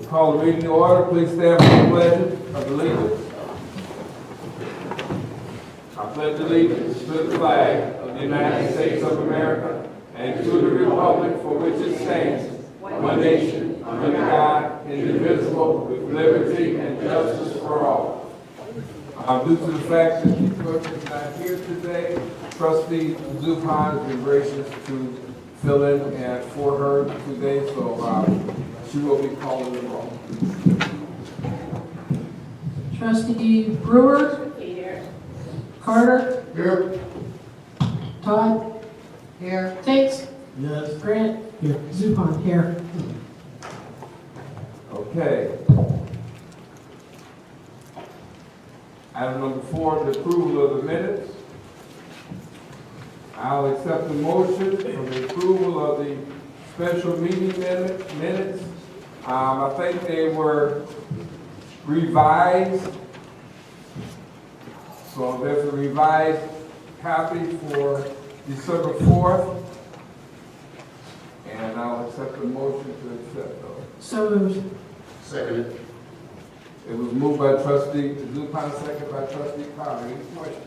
We'll call the meeting to order. Please stand for the pledge of allegiance. I pledge allegiance to the flag of the United States of America and to the republic for which it stands, one nation, under God, indivisible, with liberty and justice for all. Due to the fact that the clerk is not here today, Trustee Zupan has been gracious to fill in and for her today, so she will be calling the roll. Trustee Brewer. Here. Carter. Here. Todd. Here. Tate. Yes. Grant. Here. Zupan. Here. Okay. Item number 4, the approval of the minutes. I'll accept the motion for the approval of the special meeting minutes. I think they were revised. So there's a revised copy for December 4th. And I'll accept the motion to accept those. So moved. Seconded. It was moved by Trustee Zupan, second by Trustee Carter. Any questions?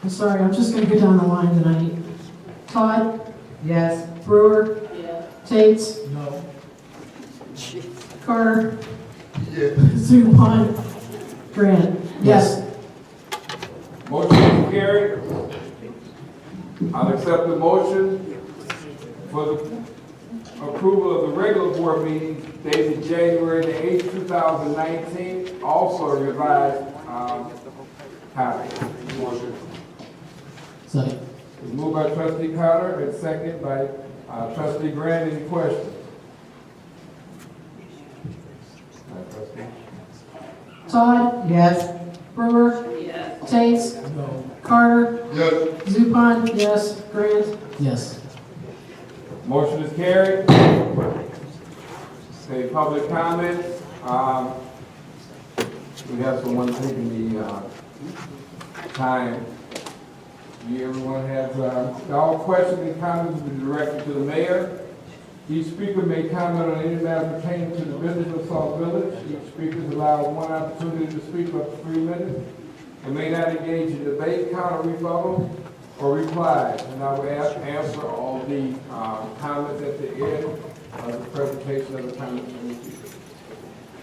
I'm sorry, I'm just going to go down the line tonight. Todd. Yes. Brewer. Yeah. Tate. No. Carter. Yes. Zupan. Grant. Yes. Motion is carried. I'll accept the motion for the approval of the regular board meeting dated January the 8th, 2019, also a revised copy. Motion. Second. It's moved by Trustee Carter and second by Trustee Grant. Any questions? Trustee? Todd. Yes. Brewer. Yes. Tate. No. Carter. Yes. Zupan. Yes. Grant. Yes. Motion is carried. Okay, public comments. We have someone taking the time. Everyone has, all questions and comments will be directed to the mayor. Each speaker may comment on any matter pertaining to the business of Sauk Village. Each speaker is allowed one opportunity to speak for up to 3 minutes and may not engage in debate, counter rebuttal, or replies. And I will answer all the comments at the end of the presentation of the comments from the speaker.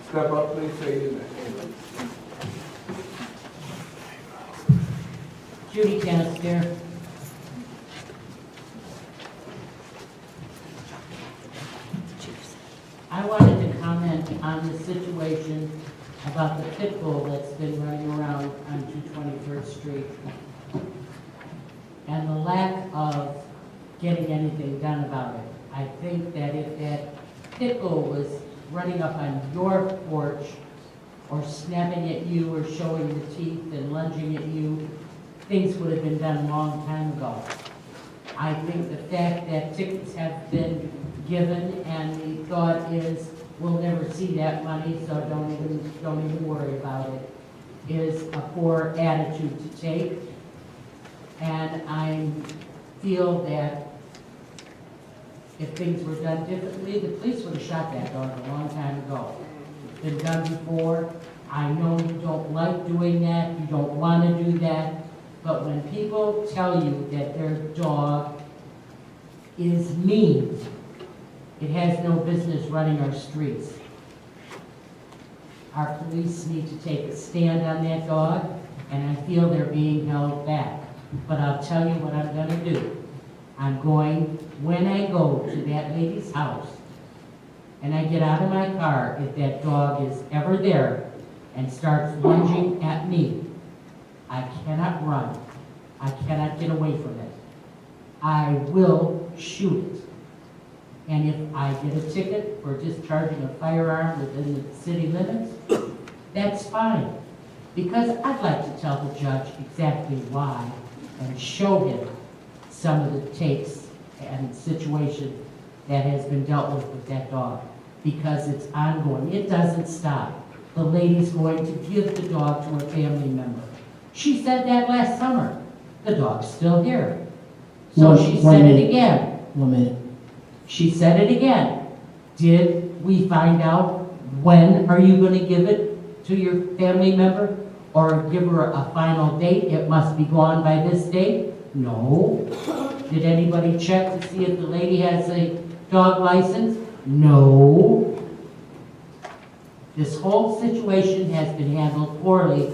Step up, please, say your name. Judy Canister. I wanted to comment on the situation about the pit bull that's been running around on 221st Street and the lack of getting anything done about it. I think that if that pit bull was running up on your porch or snapping at you or showing the teeth and lunging at you, things would have been done a long time ago. I think the fact that tickets have been given and the thought is we'll never see that money, so don't even worry about it, is a poor attitude to take. And I feel that if things were done differently, the police would have shot that dog a long time ago. It's been done before. I know you don't like doing that, you don't want to do that, but when people tell you that their dog is mean, it has no business running our streets. Our police need to take a stand on that dog, and I feel they're being held back. But I'll tell you what I'm gonna do. I'm going, when I go to that lady's house, and I get out of my car, if that dog is ever there and starts lunging at me, I cannot run. I cannot get away from it. I will shoot it. And if I get a ticket for discharging a firearm within the city limits, that's fine. Because I'd like to tell the judge exactly why and show him some of the takes and situation that has been dealt with that dog. Because it's ongoing. It doesn't stop. The lady's going to give the dog to a family member. She said that last summer. The dog's still here. So she said it again. 1 minute. She said it again. Did we find out when are you going to give it to your family member? Or give her a final date? It must be gone by this date? No. Did anybody check to see if the lady has a dog license? No. This whole situation has been handled poorly,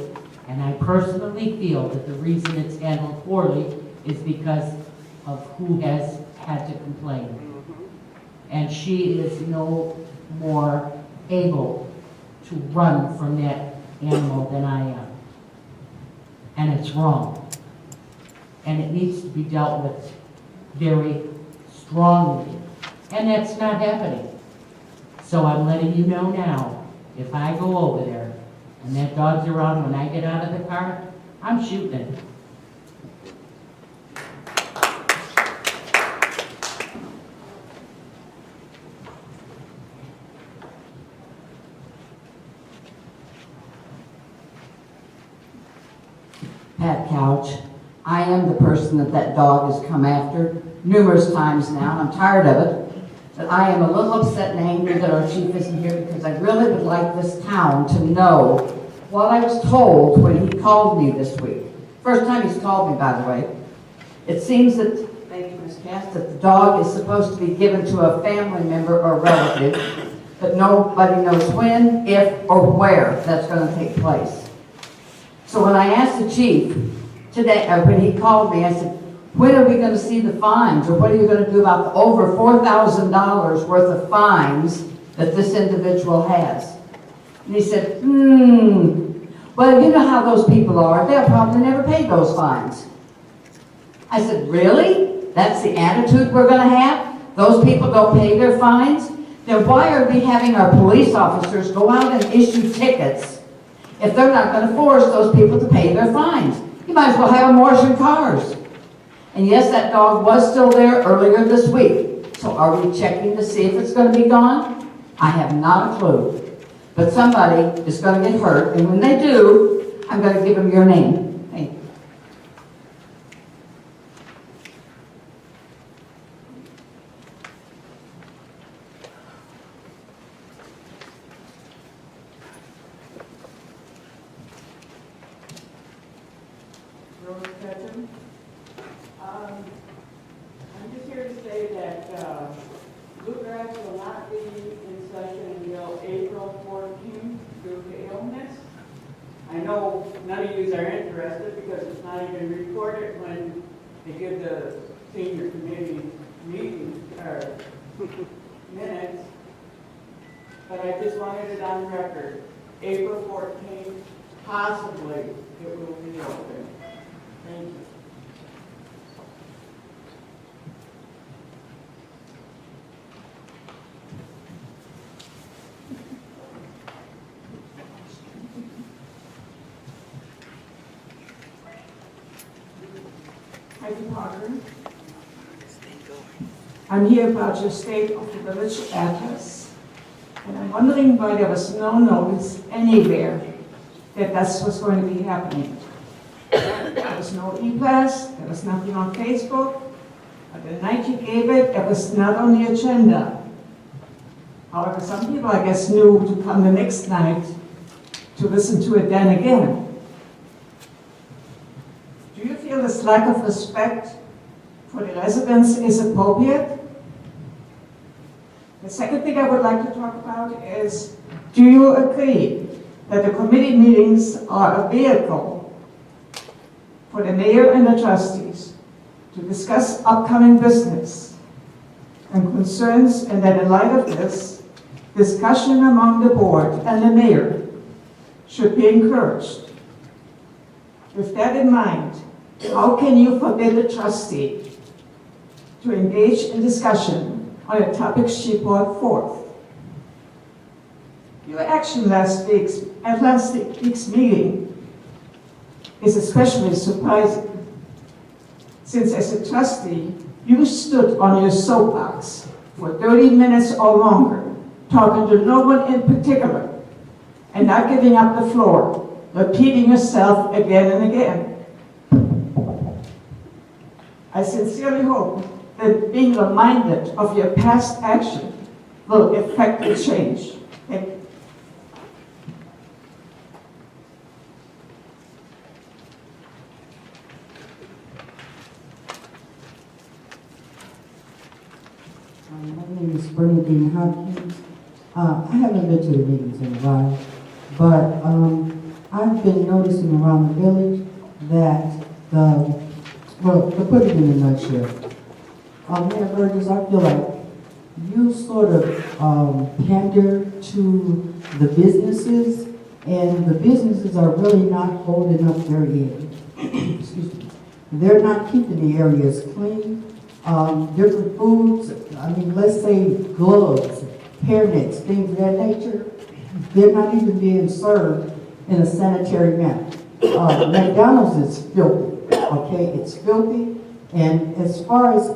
and I personally feel that the reason it's handled poorly is because of who has had to complain. And she is no more able to run from that animal than I am. And it's wrong. And it needs to be dealt with very strongly. And that's not happening. So I'm letting you know now, if I go over there and that dog's around when I get out of the car, I'm shooting it. Pat Couch. I am the person that dog has come after numerous times now, and I'm tired of it. But I am a little upset and angry that our chief isn't here because I really would like this town to know what I was told when he called me this week. First time he's called me, by the way. It seems that, thank you, Ms. Cass, that the dog is supposed to be given to a family member or relative, but nobody knows when, if, or where that's going to take place. So when I asked the chief today, when he called me, I said, when are we going to see the fines? Or what are you going to do about the over $4,000 worth of fines that this individual has? And he said, well, you know how those people are. They'll probably never pay those fines. I said, really? That's the attitude we're going to have? Those people don't pay their fines? Then why are we having our police officers go out and issue tickets if they're not going to force those people to pay their fines? You might as well have them washing cars. And yes, that dog was still there earlier this week. So are we checking to see if it's going to be gone? I have not a clue. But somebody is going to get hurt, and when they do, I'm going to give them your name. Thank you. Rose Ketchum. I'm just here to say that Bluegrass will not be in session until April 14th due to illness. I know none of you are interested because it's not even recorded when they give the senior committee meeting or minutes. But I just wanted it on record. April 14th, possibly it will be open. Thank you. Heidi Potter. I'm here about your state of the village address. And I'm wondering why there was no notice anywhere that that's what's going to be happening. There was no e-blast, there was nothing on Facebook. But the night you gave it, it was not on the agenda. However, some people, I guess, knew to come the next night to listen to it then again. Do you feel this lack of respect for the residents is appropriate? The second thing I would like to talk about is, do you agree that the committee meetings are a vehicle for the mayor and the trustees to discuss upcoming business and concerns, and that in light of this, discussion among the board and the mayor should be encouraged? With that in mind, how can you forbid a trustee to engage in discussion on a topic she brought forth? Your action at last week's meeting is especially surprising, since as a trustee, you stood on your soapbox for 30 minutes or longer, talking to no one in particular, and not giving up the floor, repeating yourself again and again. I sincerely hope that being reminded of your past action will affect the change. Thank you. My name is Bernadine Hopkins. I haven't been to the meetings in a while, but I've been noticing around the village that to put it in a nutshell, Mayor Burgess, I feel like you sort of pander to the businesses, and the businesses are really not holding up their end. Excuse me. They're not keeping the areas clean. Different foods, I mean, let's say gloves, hairnets, things of that nature, they're not even being served in a sanitary manner. McDonald's is filthy, okay? It's filthy. And as far as,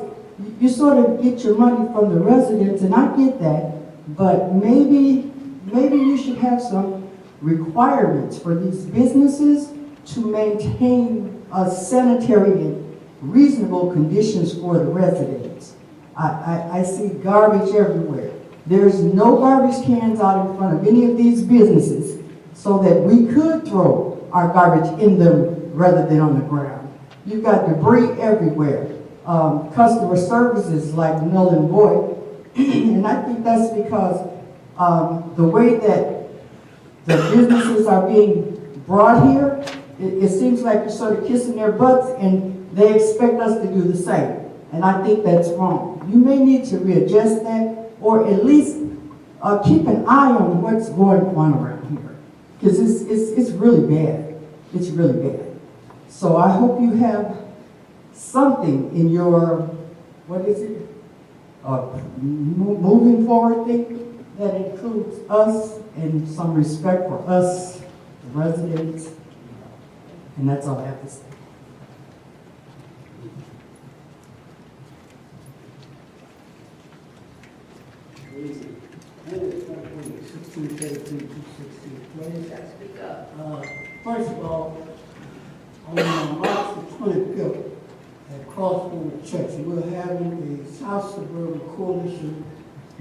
you sort of get your money from the residents, and I get that, but maybe you should have some requirements for these businesses to maintain a sanitary and reasonable conditions for the residents. I see garbage everywhere. There's no garbage cans out in front of any of these businesses so that we could throw our garbage in them rather than on the ground. You've got debris everywhere. Customer services like null and void. And I think that's because the way that the businesses are being brought here, it seems like you're sort of kissing their butts and they expect us to do the same. And I think that's wrong. You may need to readjust that, or at least keep an eye on what's going on around here. Because it's really bad. It's really bad. So I hope you have something in your, what is it? Moving forward thing that includes us and some respect for us, the residents. And that's all I have to say. First of all, on March the 25th at Crossroads Church, we're having the South Suburban Coalition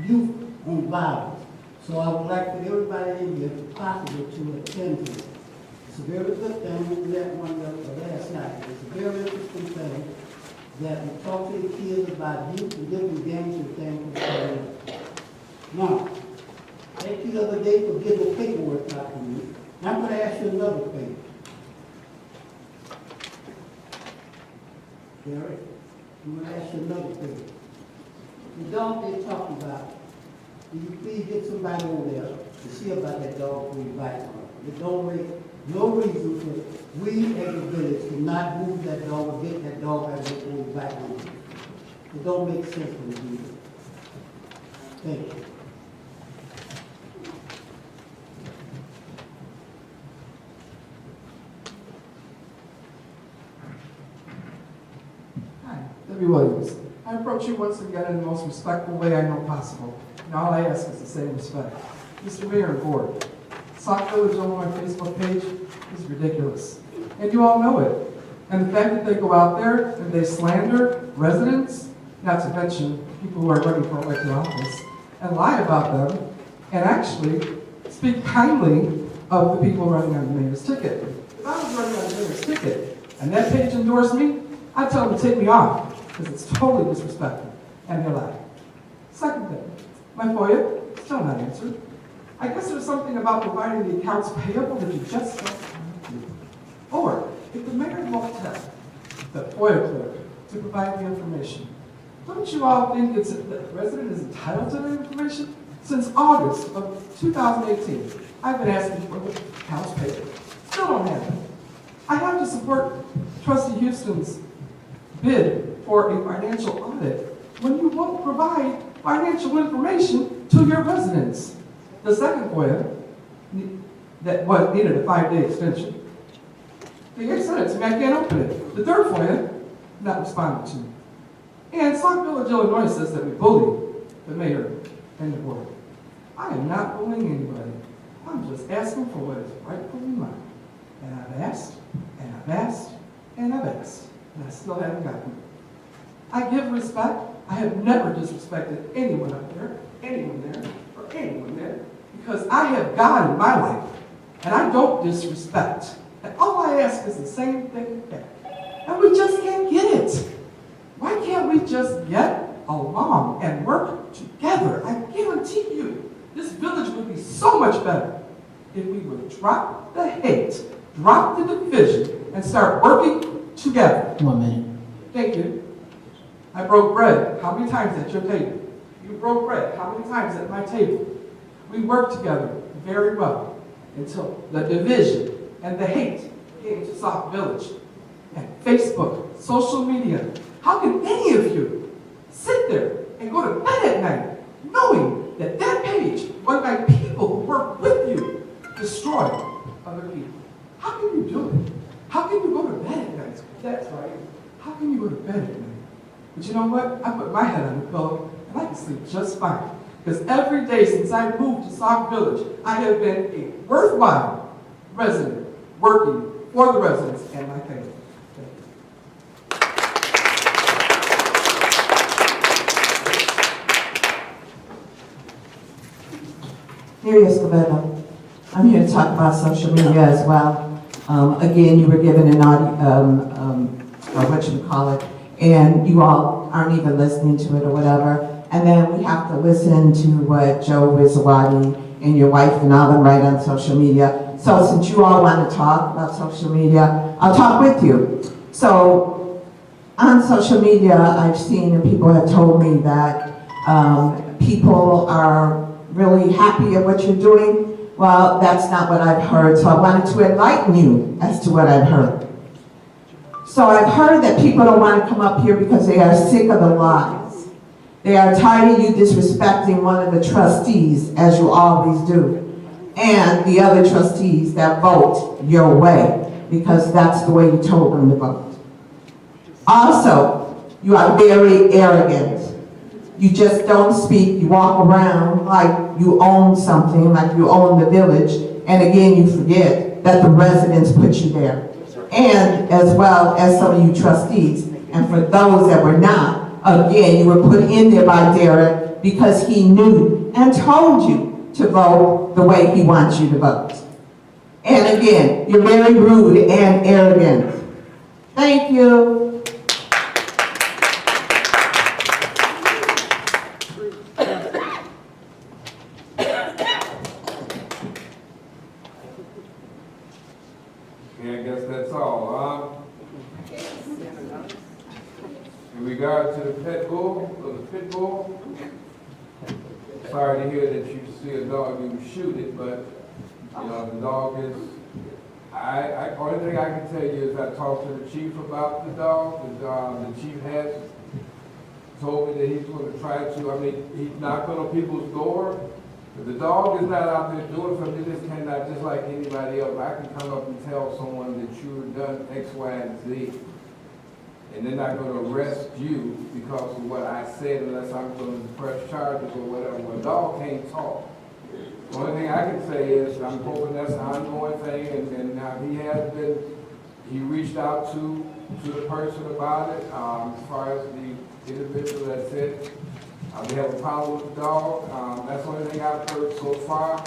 Youth on Violence. So I would like for everybody in here, if possible, to attend to it. It's a very good thing. We had one last night. It's a very interesting thing that we talk to the kids about youth and different gangs and things. Now, thank you the other day for getting the paperwork out to me. Now I'm going to ask you another thing. Gary, I'm going to ask you another thing. The dog they're talking about, will you please get somebody over there to see about that dog we invite on? It don't make no reason for we as a village to not move that dog or get that dog out of the we invite on. It don't make sense for me to do that. Thank you. Debbie Williams. I approach you once again in the most respectful way I know possible, and all I ask is the same respect. Mr. Mayor and Board, Sauk Village on my Facebook page is ridiculous, and you all know it. And the fact that they go out there and they slander residents, not to mention people who are running for elected office, and lie about them, and actually speak kindly of the people running on the mayor's ticket. If I was running on the mayor's ticket, and that page endorsed me, I'd tell them to take me off, because it's totally disrespectful, and they're lying. Second thing, my FOIA, still not answered. I guess there's something about providing the accounts payable that you just don't want to do. Or, if the mayor won't tell the FOIA clerk to provide the information, don't you all think that the resident is entitled to the information? Since August of 2018, I've been asking for the accounts payable. Still don't have it. I have to support Trustee Houston's bid for a financial audit when you won't provide financial information to your residents. The second FOIA, that needed a 5-day extension. The guy said it to me, I can't open it. The third FOIA, not responded to. And Sauk Village, Illinois says that we bully the mayor and the board. I am not bullying anybody. I'm just asking for what is rightfully mine. And I've asked, and I've asked, and I've asked. And I still haven't gotten it. I give respect I have never disrespected anyone up there, anyone there, or anyone there, because I have God in my life, and I don't disrespect. And all I ask is the same thing back. And we just can't get it. Why can't we just get along and work together? I guarantee you, this village would be so much better if we would drop the hate, drop the division, and start working together. 1 minute. Thank you. I broke bread how many times at your table? You broke bread how many times at my table? We worked together very well until the division and the hate came to Sauk Village. And Facebook, social media. How can any of you sit there and go to bed at night knowing that that page run by people who work with you destroy other people? How can you do it? How can you go to bed at night? That's right. How can you go to bed at night? But you know what? I put my head on the pillow and I can sleep just fine. Because every day since I moved to Sauk Village, I have been a worthwhile resident working for the residents and my family. Mary Escobedo. I'm here to talk about social media as well. Again, you were given an audio, whatchamacallit, and you all aren't even listening to it or whatever. And then we have to listen to what Joe Rizawadi and your wife and all them write on social media. So since you all want to talk about social media, I'll talk with you. So on social media, I've seen and people have told me that people are really happy at what you're doing. Well, that's not what I've heard, so I wanted to enlighten you as to what I've heard. So I've heard that people don't want to come up here because they are sick of the lies. They are tired of you disrespecting one of the trustees, as you always do, and the other trustees that vote your way, because that's the way you told them to vote. Also, you are very arrogant. You just don't speak, you walk around like you own something, like you own the village, and again, you forget that the residents put you there. And as well as some of you trustees, and for those that were not, again, you were put in there by Derek because he knew and told you to vote the way he wants you to vote. And again, you're very rude and arrogant. Thank you. Yeah, I guess that's all. In regard to the pit bull, or the pit bull, sorry to hear that you see a dog and you shoot it, but, you know, the dog is, only thing I can tell you is I talked to the chief about the dog. The chief has told me that he's going to try to, he's knocking on people's door. If the dog is not out there doing something, this cannot, just like anybody else, I can come up and tell someone that you've done X, Y, and Z. And they're not going to arrest you because of what I said unless I'm going to press charges or whatever. Well, a dog can't talk. The only thing I can say is I'm hoping that's an ongoing thing, and he has been, he reached out to the person about it, as far as the individual that said they have a problem with the dog. That's the only thing I've heard so far.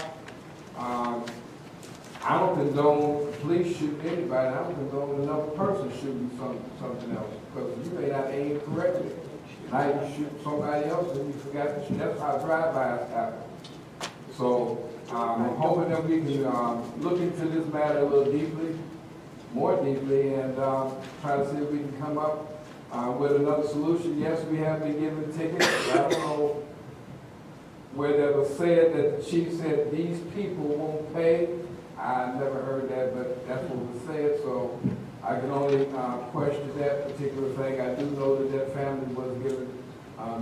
I don't condone police shooting anybody. I don't condone another person shooting something else, because you may not aim correctly. Now you shoot somebody else and you forgot to shoot. That's how drive-bys happen. So I'm hoping that we can look into this matter a little deeply, more deeply, and try to see if we can come up with another solution. Yes, we have been given tickets. I don't know where it was said that the chief said these people won't pay. I never heard that, but that's what was said, so I can only question that particular thing. I do know that that family was given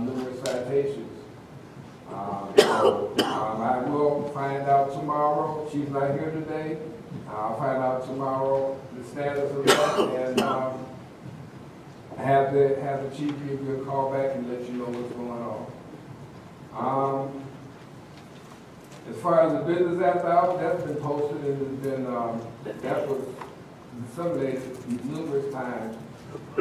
numerous citations. I will find out tomorrow. She's not here today. I'll find out tomorrow the status of that, and have the chief give you a call back and let you know what's going on. As far as the business after hours, that's been posted and has been, that was disseminated numerous times.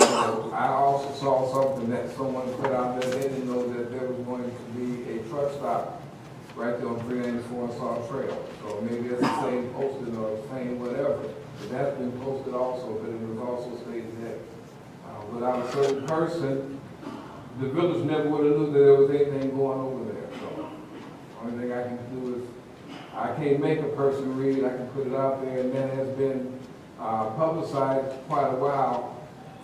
I also saw something that someone put out there, they didn't know that there was going to be a truck stop right there on 394 and Sauk Trail. So maybe it's the same posted or the same whatever, but that's been posted also, but it was also stated that without a certain person, the village never would have knew that there was anything going over there. So only thing I can do is, I can't make a person read, I can put it out there, and that has been publicized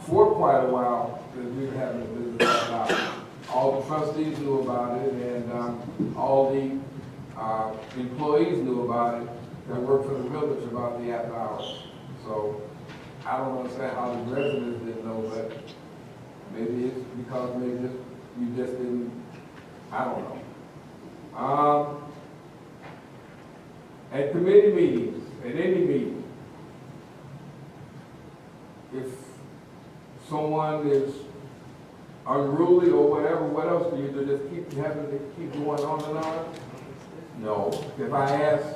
for quite a while, that we were having a business about it. All the trustees knew about it, and all the employees knew about it that work for the village about the after hours. So I don't understand how the residents didn't know, but maybe it's because you just didn't, I don't know. At committee meetings, at any meeting, if someone is unruly or whatever, what else do you do? Just keep having to keep going on and on? No. If I ask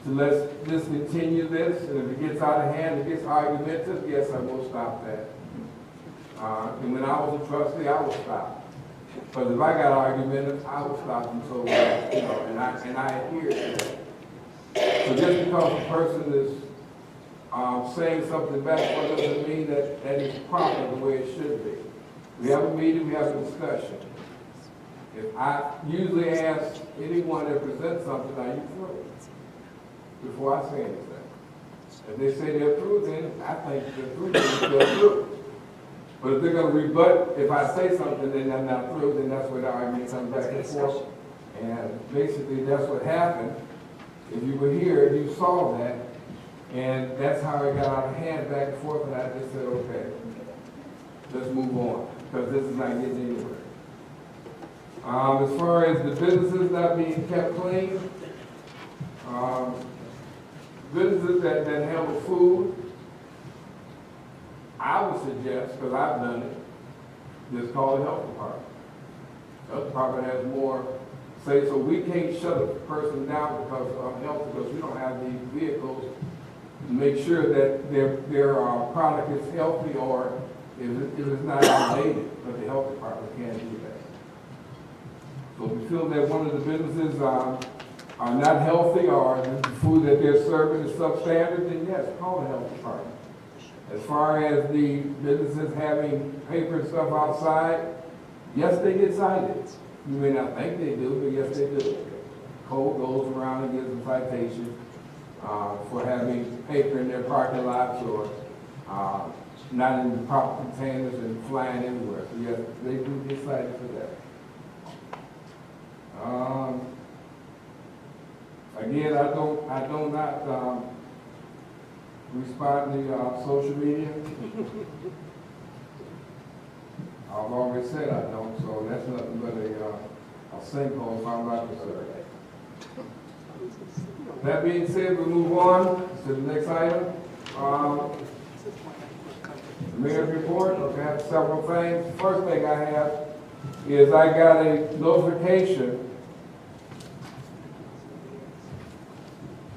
to let's discontinue this, and if it gets out of hand, it gets argumentative, yes, I will stop that. And when I was a trustee, I will stop. But if I got argumentative, I will stop them. So, and I adhere to that. So just because a person is saying something back, what doesn't mean that that is proper the way it should be. We have a meeting, we have a discussion. If I usually ask anyone that presents something, are you through? Before I say anything. If they say they're through, then I think they're through, then they're through. But if they're going to rebut, if I say something, then I'm not through, then that's where the argument comes back and forth. And basically, that's what happened. If you were here, you saw that, and that's how it got out of hand back and forth, and I just said, okay, let's move on, because this is not getting anywhere. As far as the businesses not being kept clean, businesses that handle food, I would suggest, because I've done it, just call the health department. The health department has more say, so we can't shut a person down because of health, because we don't have the vehicles to make sure that their product is healthy, or if it's not outdated, but the health department can't do that. So if we feel that one of the businesses are not healthy, or the food that they're serving is substandard, then yes, call the health department. As far as the businesses having paper and stuff outside, yes, they get cited. You may not think they do, but yes, they do. Code goes around and gives them citations for having paper in their parking lots, or not in the proper containers and flying everywhere. So yes, they do get cited for that. Again, I do not respond to social media. I've already said I don't, so that's nothing but a sinkhole if I'm not concerned. That being said, we move on to the next item. The mayor's report. Okay, I have several things. The first thing I have is I got a notification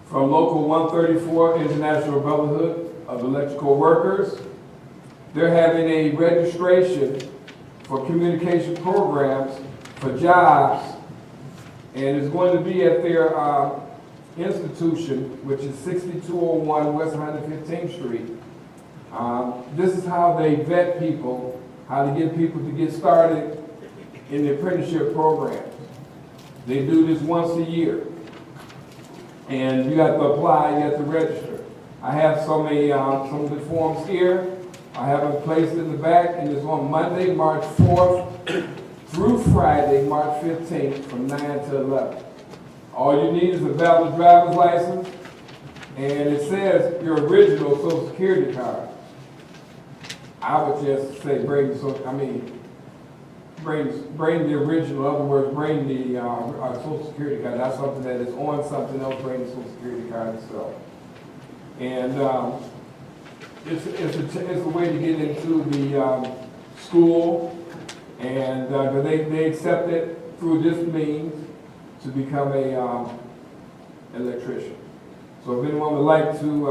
from Local 134 International Brotherhood of Electrical Workers. They're having a registration for communication programs for jobs, and it's going to be at their institution, which is 6201 West 115th Street. This is how they vet people, how to get people to get started in the apprenticeship programs. They do this once a year, and you have to apply, you have to register. I have some of the forms here. I have them placed in the back, and it's on Monday, March 4th through Friday, March 15th from 9 to 11. All you need is a valid driver's license, and it says your original Social Security card. I would just say bring the original. In other words, bring the Social Security card. That's something that is on something else. Bring the Social Security card itself. And it's a way to get into the school, and they accept it through this means to become a electrician. So if anyone would like to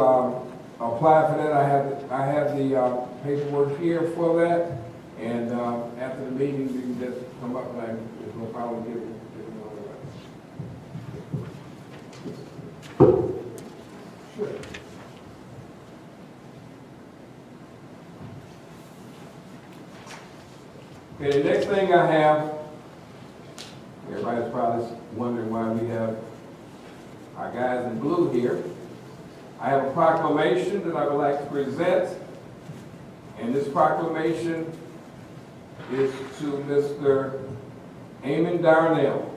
apply for that, I have the paperwork here for that, and after the meeting, you can just come up and there's no problem giving it away. Sure. Okay, the next thing I have, everybody's probably wondering why we have our guys in blue here. I have a proclamation that I would like to present, and this proclamation is to Mr. Eamon Darnell.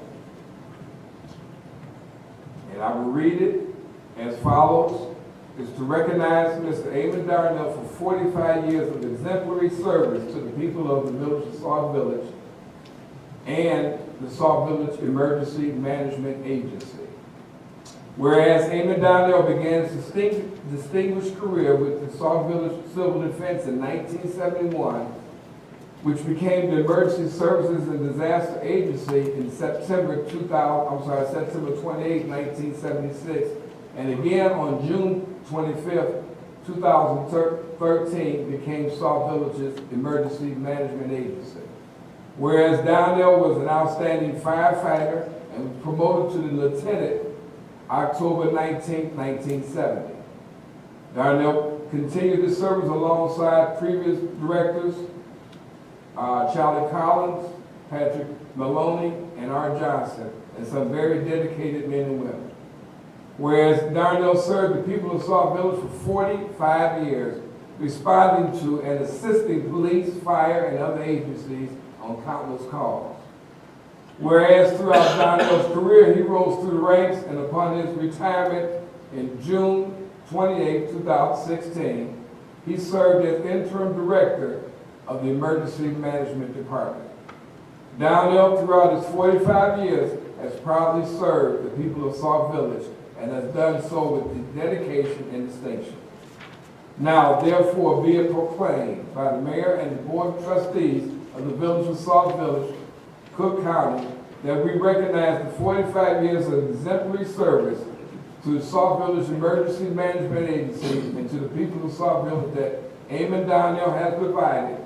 And I will read it as follows. It's to recognize Mr. Eamon Darnell for 45 years of exemplary service to the people of the village of Sauk Village and the Sauk Village Emergency Management Agency. Whereas Eamon Darnell began his distinguished career with the Sauk Village Civil Defense in 1971, which became the Emergency Services and Disaster Agency in September 28, 1976, and again on June 25, 2013, became Sauk Village's Emergency Management Agency. Whereas Darnell was an outstanding firefighter and was promoted to the lieutenant October 19, 1970. Darnell continued his service alongside previous directors, Charlie Collins, Patrick Maloney, and R. Johnson, and some very dedicated men and women. Whereas Darnell served the people of Sauk Village for 45 years, responding to and assisting police, fire, and other agencies on countless calls. Whereas throughout Darnell's career, he rose through the ranks, and upon his retirement in June 28, 2016, he served as interim director of the Emergency Management Department. Darnell, throughout his 45 years, has proudly served the people of Sauk Village and has done so with dedication and distinction. Now, therefore, be it proclaimed by the mayor and the board of trustees of the village of Sauk Village, Cook County, that we recognize the 45 years of exemplary service to the Sauk Village Emergency Management Agency and to the people of Sauk Village that Eamon Darnell has provided,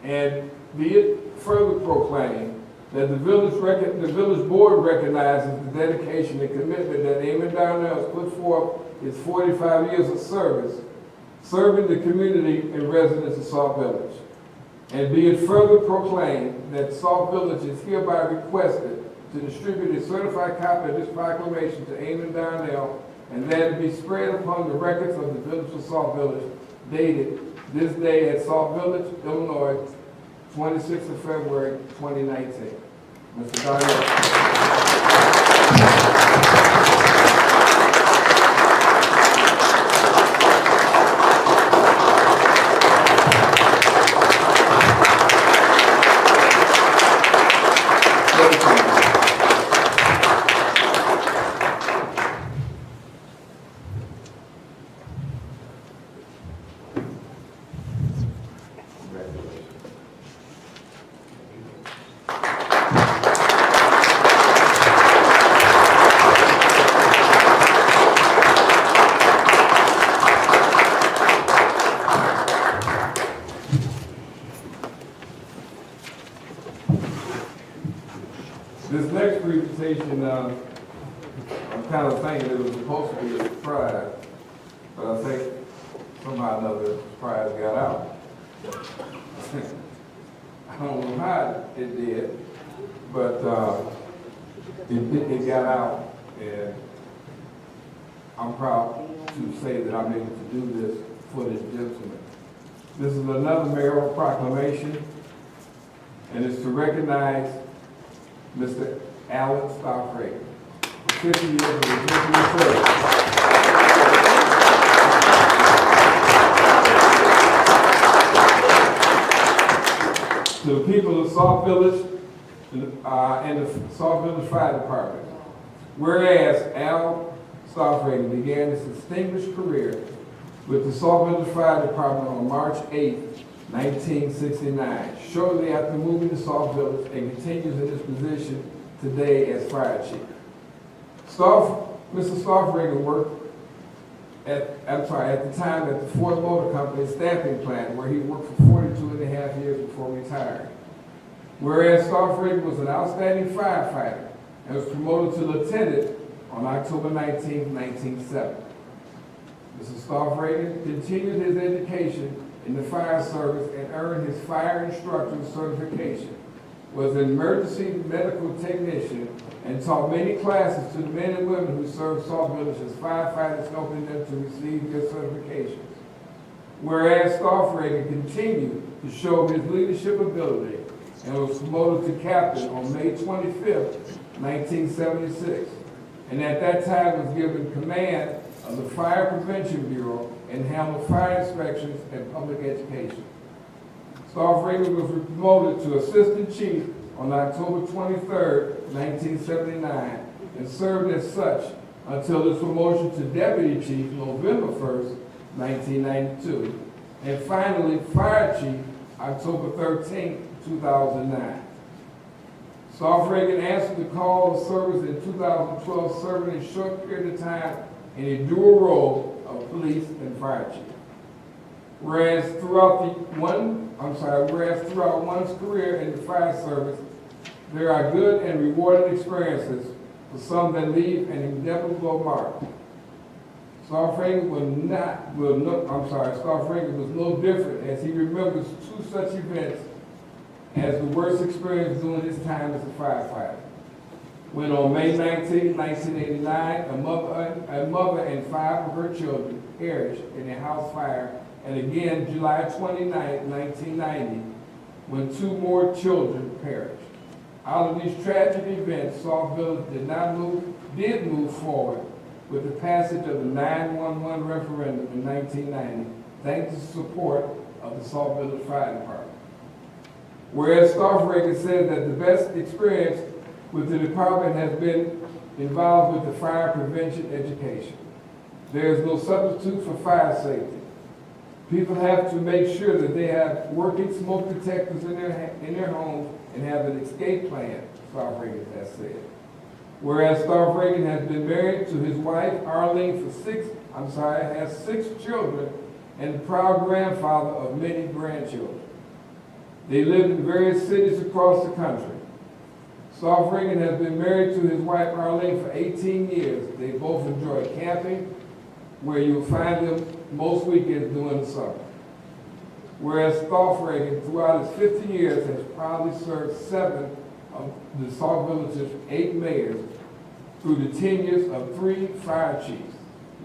and be it further proclaimed that the village board recognizes the dedication and commitment that Eamon Darnell has put forth his 45 years of service, serving the community and residents of Sauk Village. And be it further proclaimed that Sauk Village is hereby requested to distribute a certified copy of this proclamation to Eamon Darnell, and that it be spread upon the records of the village of Sauk Village, dated this day at Sauk Village, Illinois, 26th of February, 2019. Mr. Darnell. This next presentation, I'm kind of thinking it was supposed to be a surprise, but I think somehow or another the surprise got out. I don't know how it did, but it got out, and I'm proud to say that I'm able to do this for this gentleman. This is another mayoral proclamation, and it's to recognize Mr. Alan Stockray, 50 years of exemplary service. To the people of Sauk Village and the Sauk Village Fire Department. Whereas Al Stockray began his distinguished career with the Sauk Village Fire Department on March 8, 1969, shortly after moving to Sauk Village, and continues in his position today as fire chief. Mr. Stockray worked at the time at the Ford Motor Company stamping plant, where he worked for 42 and a half years before retiring. Whereas Starfrig was an outstanding firefighter and was promoted to lieutenant on October 19, 1970. Mr. Starfrig continued his education in the fire service and earned his fire instructor certification, was an emergency medical technician, and taught many classes to the men and women who served Sauk Village as firefighters, helping them to receive their certifications. Whereas Starfrig continued to show his leadership ability and was promoted to captain on May 25th, 1976, and at that time was given command of the Fire Prevention Bureau and handled fire inspections and public education. Starfrig was promoted to assistant chief on October 23rd, 1979, and served as such until his promotion to deputy chief November 1st, 1992, and finally fire chief October 13th, 2009. Starfrig answered the call of service in 2012, serving a short period of time in a dual role of police and fire chief. Whereas throughout one's career in the fire service, there are good and rewarding experiences for some that leave an indelible mark. Starfrig was no different, as he remembers two such events as the worst experience during his time as a firefighter. When on May 19, 1989, a mother and 5 of her children perished in a house fire, and again July 29, 1990, when 2 more children perished. Out of these tragic events, Sauk Village did move forward with the passage of the 911 referendum in 1990, thanks to the support of the Sauk Village Fire Department. Whereas Starfrig said that the best experience with the department has been involved with the fire prevention education. There is no substitute for fire safety. People have to make sure that they have working smoke detectors in their homes and have an escape plan, Starfrig has said. Whereas Starfrig has been married to his wife Arlene has 6 children and the proud grandfather of many grandchildren. They live in various cities across the country. Starfrig has been married to his wife Arlene for 18 years. They both enjoy camping, where you'll find them most weekends during the summer. Whereas Starfrig, throughout his 50 years, has proudly served 7 of the Sauk Village's 8 mayors through the tenures of 3 fire chiefs: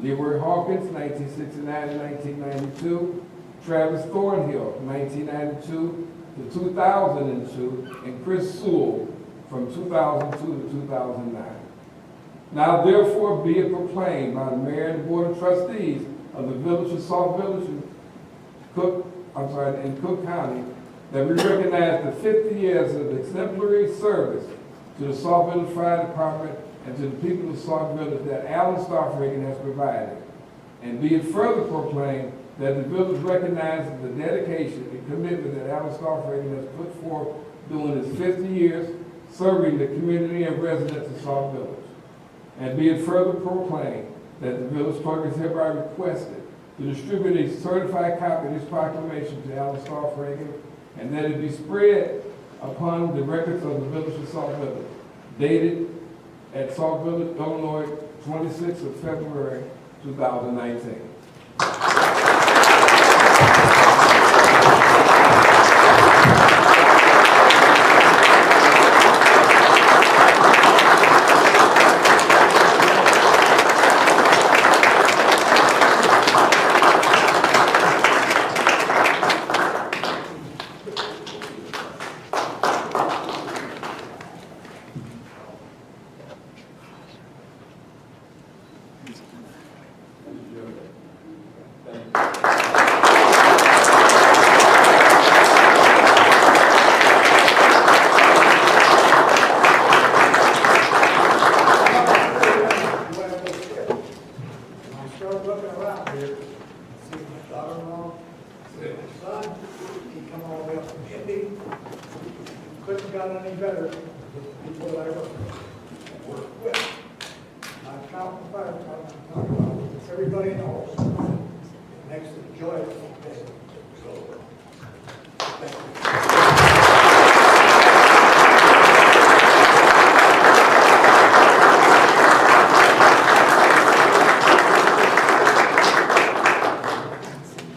Leroy Hawkins, 1969 and 1992, Travis Thornhill, 1992 to 2002, and Chris Sewell from 2002 to 2009. Now therefore be it proclaimed by the Mayor and the Board of Trustees of the Village of Sauk Village in Cook County that we recognize the 50 years of exemplary service to the Sauk Village Fire Department and to the people of Sauk Village that Alan Starfrig has provided. And be it further proclaimed that the village recognizes the dedication and commitment that Alan Starfrig has put forth during his 50 years serving the community and residents of Sauk Village. And be it further proclaimed that the village clerk is hereby requested to distribute a certified copy of this proclamation to Alan Starfrig, and that it be spread upon the records of the village of Sauk Village, dated at Sauk Village, Illinois, 26th of February, 2019. everybody knows, next to the joy of the day. So, thank you.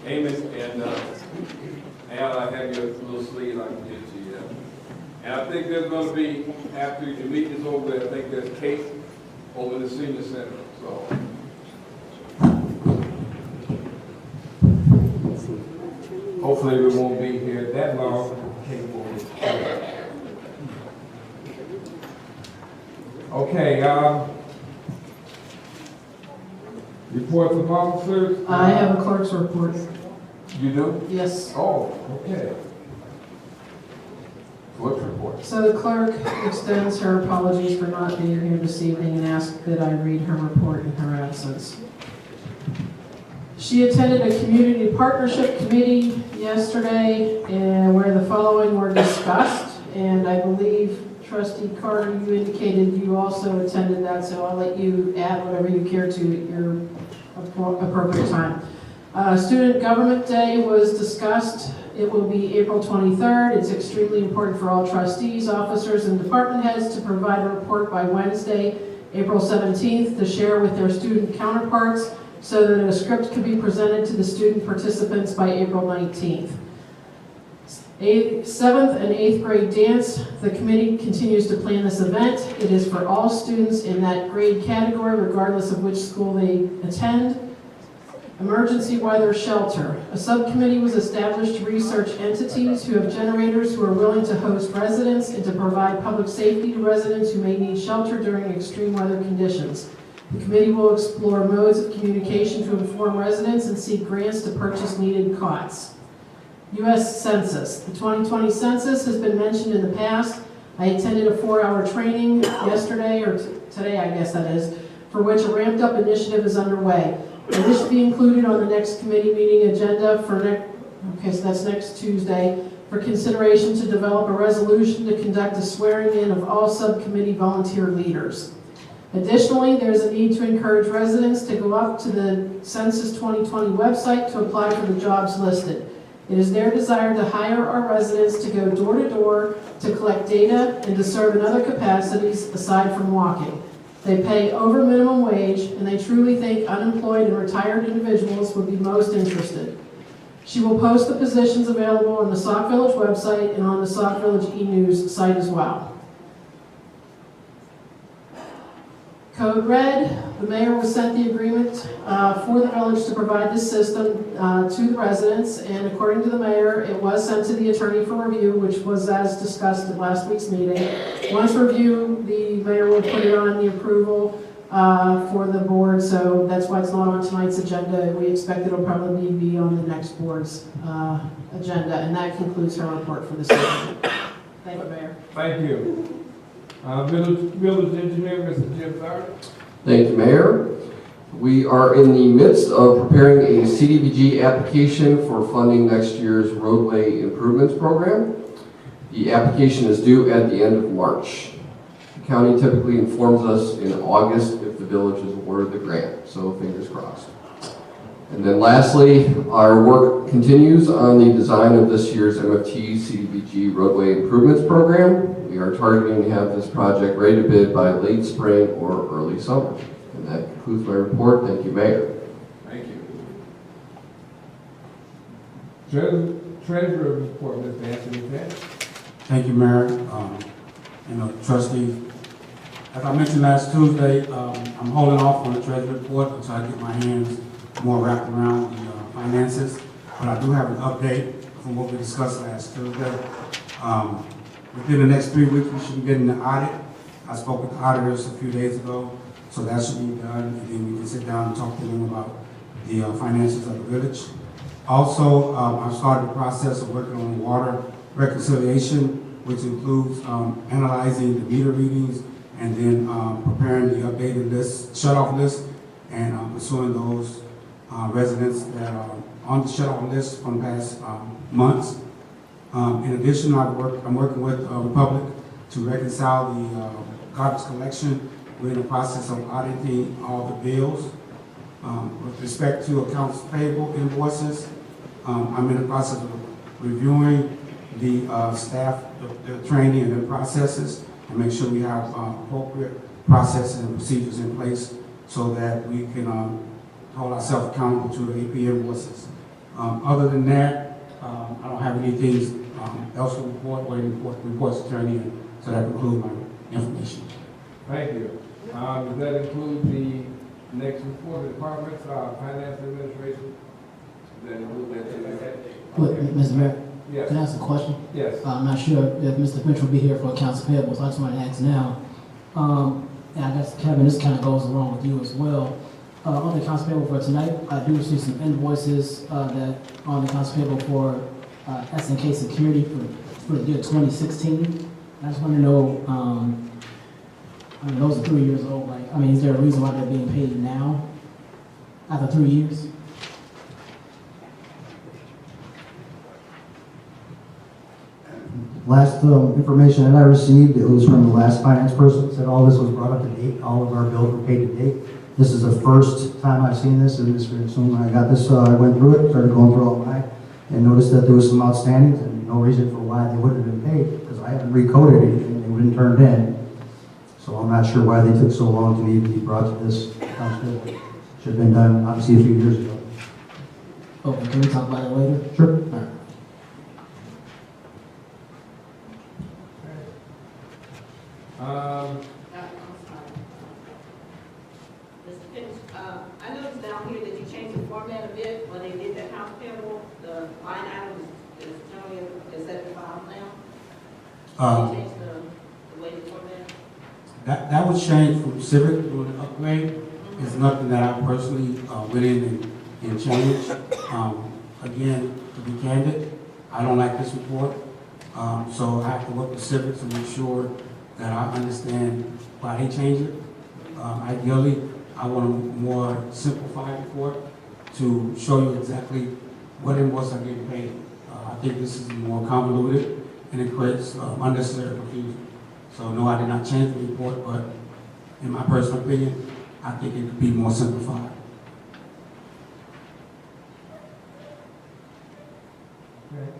Amos, and Al, I have your little sleeve I can get to you. And I think there's going to be, after your meeting is over, I think there's cake over the senior center. So. Hopefully we won't be here that long. Cake will be here. Okay, reports of officers? I have a clerk's report. You do? Yes. Oh, okay. Clerk's report. So the clerk extends her apologies for not being here this evening and asks that I read her report in her absence. She attended a community partnership committee yesterday where the following were discussed, and I believe Trustee Carter, you indicated you also attended that, so I'll let you add whatever you care to at your appropriate time. Student Government Day was discussed. It will be April 23rd. It's extremely important for all trustees, officers, and department heads to provide a report by Wednesday, April 17th, to share with their student counterparts so that a script can be presented to the student participants by April 19th. 7th and 8th grade dance, the committee continues to plan this event. It is for all students in that grade category, regardless of which school they attend. Emergency weather shelter. A subcommittee was established to research entities who have generators who are willing to host residents and to provide public safety to residents who may need shelter during extreme weather conditions. The committee will explore modes of communication to inform residents and seek grants to purchase needed cots. U.S. Census. The 2020 census has been mentioned in the past. I attended a 4-hour training yesterday, or today I guess that is, for which a ramped up initiative is underway. And this should be included on the next committee meeting agenda for so that's next Tuesday, for consideration to develop a resolution to conduct a swearing in of all subcommittee volunteer leaders. Additionally, there is a need to encourage residents to go up to the Census 2020 website to apply for the jobs listed. It is their desire to hire our residents to go door to door to collect data and to serve in other capacities aside from walking. They pay over minimum wage, and they truly think unemployed and retired individuals would be most interested. She will post the positions available on the Sauk Village website and on the Sauk Village e-News site as well. Code Red, the mayor was sent the agreement for the village to provide this system to the residents, and according to the mayor, it was sent to the attorney for review, which was as discussed at last week's meeting. Once reviewed, the mayor will put it on the approval for the board, so that's why it's not on tonight's agenda. We expect it'll probably be on the next board's agenda, and that concludes her report for this evening. Thank you, Mayor. Thank you. Village Engineer, Mr. Jim Thard. Thank you, Mayor. We are in the midst of preparing a CDBG application for funding next year's roadway improvements program. The application is due at the end of March. The county typically informs us in August if the village is awarded the grant, so fingers crossed. And then lastly, our work continues on the design of this year's MFT CDBG roadway improvements program. We are targeting to have this project ready to bid by late spring or early summer. And that concludes my report. Thank you, Mayor. Thank you. Treasurer report, Mr. Anthony Pat. Thank you, Mayor. Trustee, as I mentioned last Tuesday, I'm holding off on the treasury report until I get my hands more wrapped around the finances. But I do have an update from what we discussed last Tuesday. Within the next 3 weeks, we should be getting the audit. I spoke with the auditors a few days ago, so that should be done, and then we can sit down and talk to them about the finances of the village. Also, I've started the process of working on water reconciliation, which includes analyzing the meter readings and then preparing the updated list, shut-off list, and pursuing those residents that are on the shut-off list from past months. In addition, I'm working with Republic to reconcile the garbage collection. We're in the process of auditing all the bills. With respect to accounts payable invoices, I'm in the process of reviewing the staff, the training and the processes, and make sure we have appropriate processes and procedures in place so that we can hold ourselves accountable to the AP invoices. Other than that, I don't have anything else to report or any reports to turn in, so that concludes my information. Thank you. Does that include the next report, the departments, finance administration? Does that include that? Mr. Mayor, Yes. can I ask a question? Yes. I'm not sure if Mr. Finch will be here for accounts payable, so I just want to ask now. And I guess, Kevin, this kind of goes along with you as well. On the accounts payable for tonight, I do see some invoices that on the accounts payable for S&K Security for the year 2016. I just want to know, I mean, those are 3 years old. Like, I mean, is there a reason why they're being paid now after 3 years? Last information that I received, it was from the last finance person, said all this was brought up to date, all of our bills were paid to date. This is the first time I've seen this, and so when I got this, I went through it, started going through all mine, and noticed that there was some outstandings and no reason for why they wouldn't have been paid, because I haven't recoded anything, they wouldn't turned in. So I'm not sure why they took so long to need to be brought to this council. Should have been done, obviously, a few years ago. Okay, can we talk about it later? Sure. All right. Mr. Finch, I noticed down here that you changed the format a bit when they did the accounts payable. The line item is generally is at the bottom now. You changed the way the format? That was changed from Civic doing an upgrade. It's nothing that I personally went in and changed. Again, to be candid, I don't like this report. So I have to work with Civic to make sure that I understand why they changed it. Ideally, I want a more simplified report to show you exactly what invoice I'm getting paid. I think this is more convoluted and it creates unnecessary confusion. So no, I did not change the report, but in my personal opinion, I think it could be more simplified. Okay.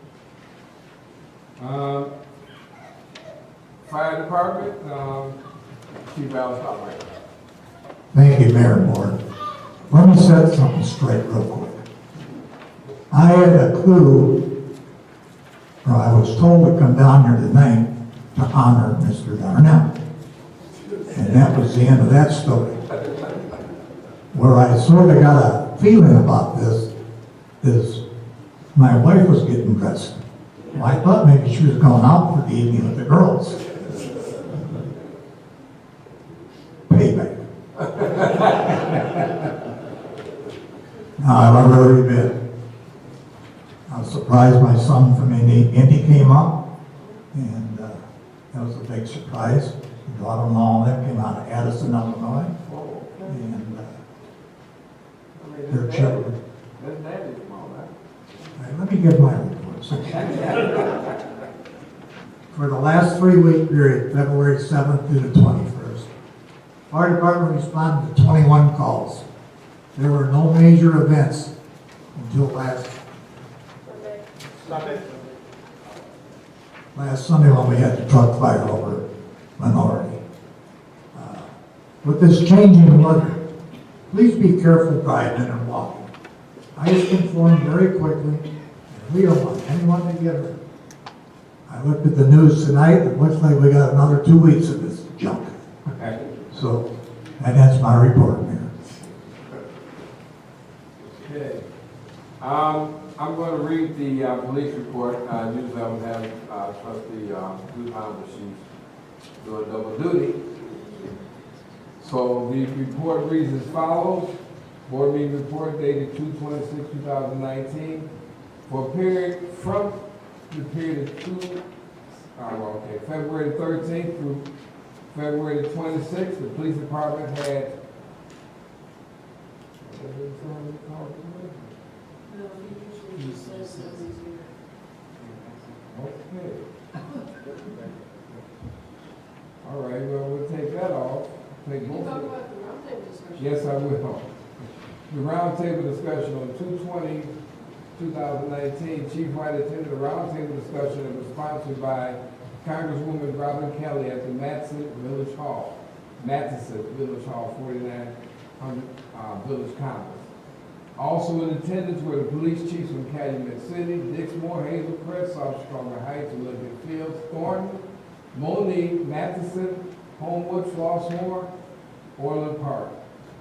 Fire department, Chief Alice Albright. Thank you, Mayor and Board. Let me set something straight real quick. I had a clue, or I was told to come down here tonight to honor Mr. Darnell. And that was the end of that story. Where I sort of got a feeling about this is my wife was getting dressed. Well, I thought maybe she was going out for the evening with the girls. Payback. Now, I love her every bit. I was surprised my son from Indy came up, and that was a big surprise. His daughter-in-law and them came out of Addison, Illinois, and their children. That's daddy, come on, man. All right, let me give my reports. For the last 3-week period, February 7th through the 21st, Fire Department responded to 21 calls. There were no major events until last Sunday when we had the truck fire over Minority. With this changing weather, please be careful driving and walking. Ice can form very quickly, and we don't want anyone to get hurt. I looked at the news tonight, it looks like we got another 2 weeks of this junk. So, and that's my report, Mayor. Okay. I'm going to read the police report. Usually I would have Trustee Duhan, but she's doing double duty. So the report reads as follows. Board meeting report dated 2/26/2019. For a period from the period of February 13th through February 26th, the police department had okay. All right, well, we'll take that off. Take both. Yes, I will. The roundtable discussion on 2/20/2019, Chief White attended a roundtable discussion that was sponsored by Congresswoman Robin Kelly at the Matheson Village Hall, 4900 Village Commons. Also in attendance were the police chiefs from Calumet City, Dixmoor, Hazel Crest, South Chicago Heights, Olympic Fields, Thornton, Monique, Matheson, Homewood, Flossmoor, Orland Park.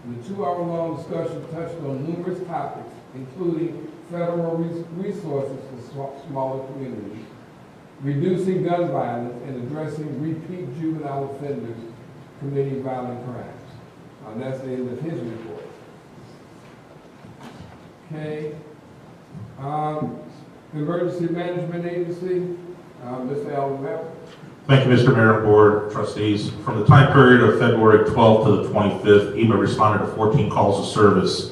The 2-hour-long discussion touched on numerous topics, including federal resources for smaller communities, reducing gun violence, and addressing repeat juvenile offenders committing violent crimes. That's the end of his report. Okay. Emergency Management Agency, Mr. Alvin Mapper. Thank you, Mr. Mayor and Board, trustees. From the time period of February 12th to the 25th, EMA responded to 14 calls of service.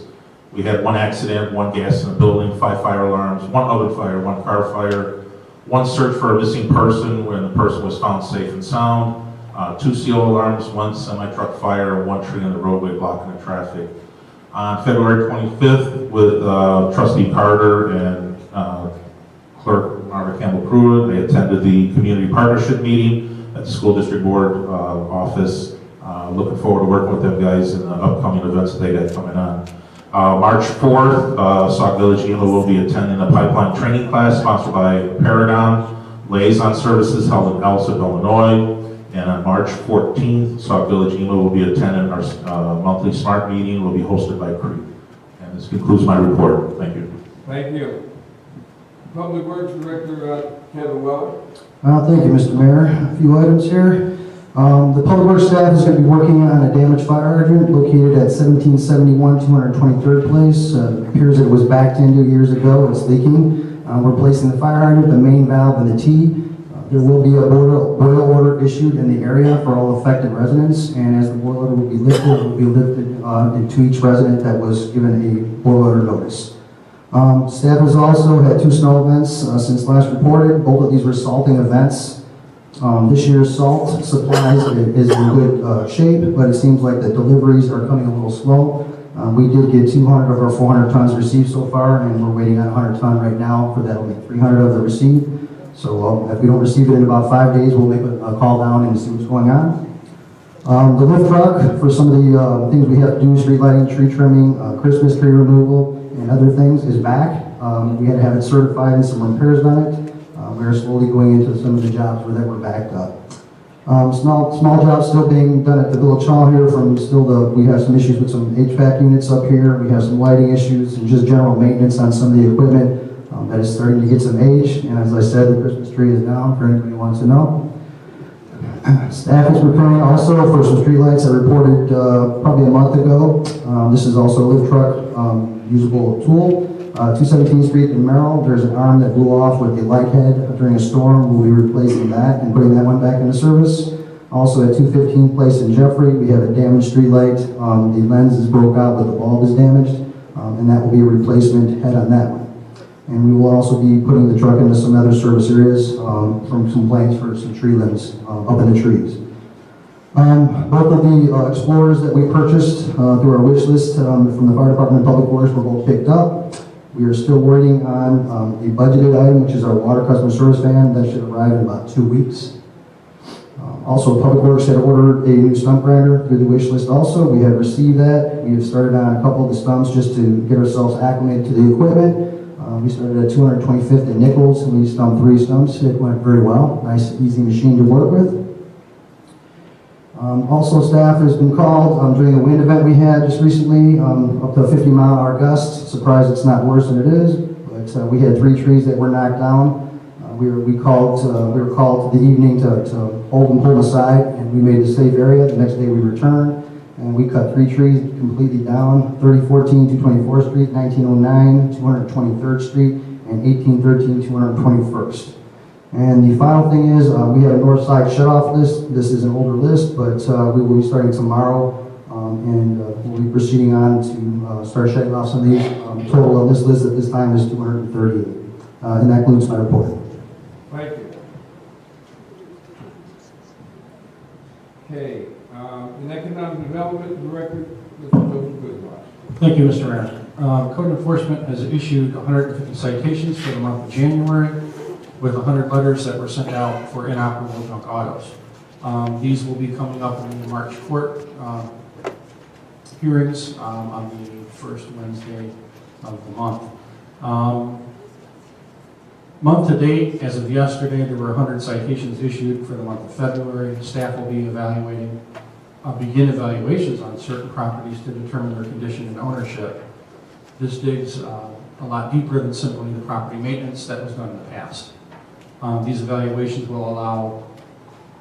We had 1 accident, 1 gas in the building, 5 fire alarms, 1 oven fire, 1 car fire, 1 search for a missing person when the person was found safe and sound, 2 CO alarms, 1 semi-truck fire, 1 tree in the roadway blocking the traffic. On February 25th, with Trustee Carter and Clerk Margaret Campbell Pruitt, they attended the community partnership meeting at the school district board office. Looking forward to working with them guys in the upcoming events that they got coming on. March 4th, Sauk Village EMA will be attending a pipeline training class sponsored by Paragon Liaison Services held in Elsa, Illinois. And on March 14th, Sauk Village EMA will be attending our monthly SMART meeting, will be hosted by CREEP. And this concludes my report. Thank you. Thank you. Public Works Director Kevin Weller. Thank you, Mr. Mayor. A few items here. The Public Works staff is going to be working on a damaged fire hydrant located at 1771 223rd Place. It appears that it was backed into years ago. It's leaking. We're replacing the fire hydrant, the main valve, and the T. There will be a boil order issued in the area for all affected residents, and as the boil order will be lifted, it will be lifted to each resident that was given a boil order notice. Staff has also had 2 snow events since last reported. Both of these were salting events. This year's salt supplies is in good shape, but it seems like the deliveries are coming a little slow. We did get 200 of our 400 tons received so far, and we're waiting on 100 ton right now for that'll make 300 of the received. So if we don't receive it in about 5 days, we'll make a call down and see what's going on. The lift truck for some of the things we have to do, street lighting, tree trimming, Christmas tree removal, and other things is back. We had to have it certified and some repairs on it. We're slowly going into some of the jobs that were backed up. Small jobs still being done at the Village Hall here we have some issues with some HVAC units up here. We have some lighting issues and just general maintenance on some of the equipment that is starting to get some age. And as I said, the Christmas tree is down for anybody who wants to know. Staff is preparing also for some streetlights I reported probably a month ago. This is also a lift truck usable tool. 217th Street in Merrill, there's an arm that blew off with the light head during a storm. We'll be replacing that and putting that one back into service. Also at 215th Place in Jeffrey, we have a damaged street light. The lens is broke out, but the bulb is damaged, and that will be a replacement head on that one. And we will also be putting the truck into some other service areas from some plants for some tree limbs up in the trees. Both of the Explorers that we purchased through our wish list from the Fire Department and Public Works were both picked up. We are still waiting on the budgeted item, which is our water customer service van. That should arrive in about 2 weeks. Also, Public Works had ordered a new stump grinder through the wish list also. We have received that. We have started on a couple of the stumps just to get ourselves acclimated to the equipment. We started at 225th and Nichols, and we stumped 3 stumps. It went very well. Nice, easy machine to work with. Also, staff has been called during the wind event we had just recently, up to a 50-mile-an-hour gust. Surprised it's not worse than it is, but we had 3 trees that were knocked down. We were called the evening to hold and pull aside, and we made a safe area. The next day we returned, and we cut 3 trees completely down: 3014 224th Street, 1909 223rd Street, and 1813 221st. And the final thing is, we have a north side shutoff list. This is an older list, but we will be starting tomorrow, and we'll be proceeding on to start shutting off some of these. Total on this list at this time is 238. And that concludes my report. Thank you. Okay, in Economic Development Director, Mr. Joseph Goodwatch. Thank you, Mr. Mayor. Code enforcement has issued 150 citations for the month of January, with 100 letters that were sent out for inoperable junk autos. These will be coming up in the March court hearings on the first Wednesday of the month. Month to date, as of yesterday, there were 100 citations issued for the month of February. Staff will be begin evaluations on certain properties to determine their condition and ownership. This digs a lot deeper than simply the property maintenance that was done in the past. These evaluations will allow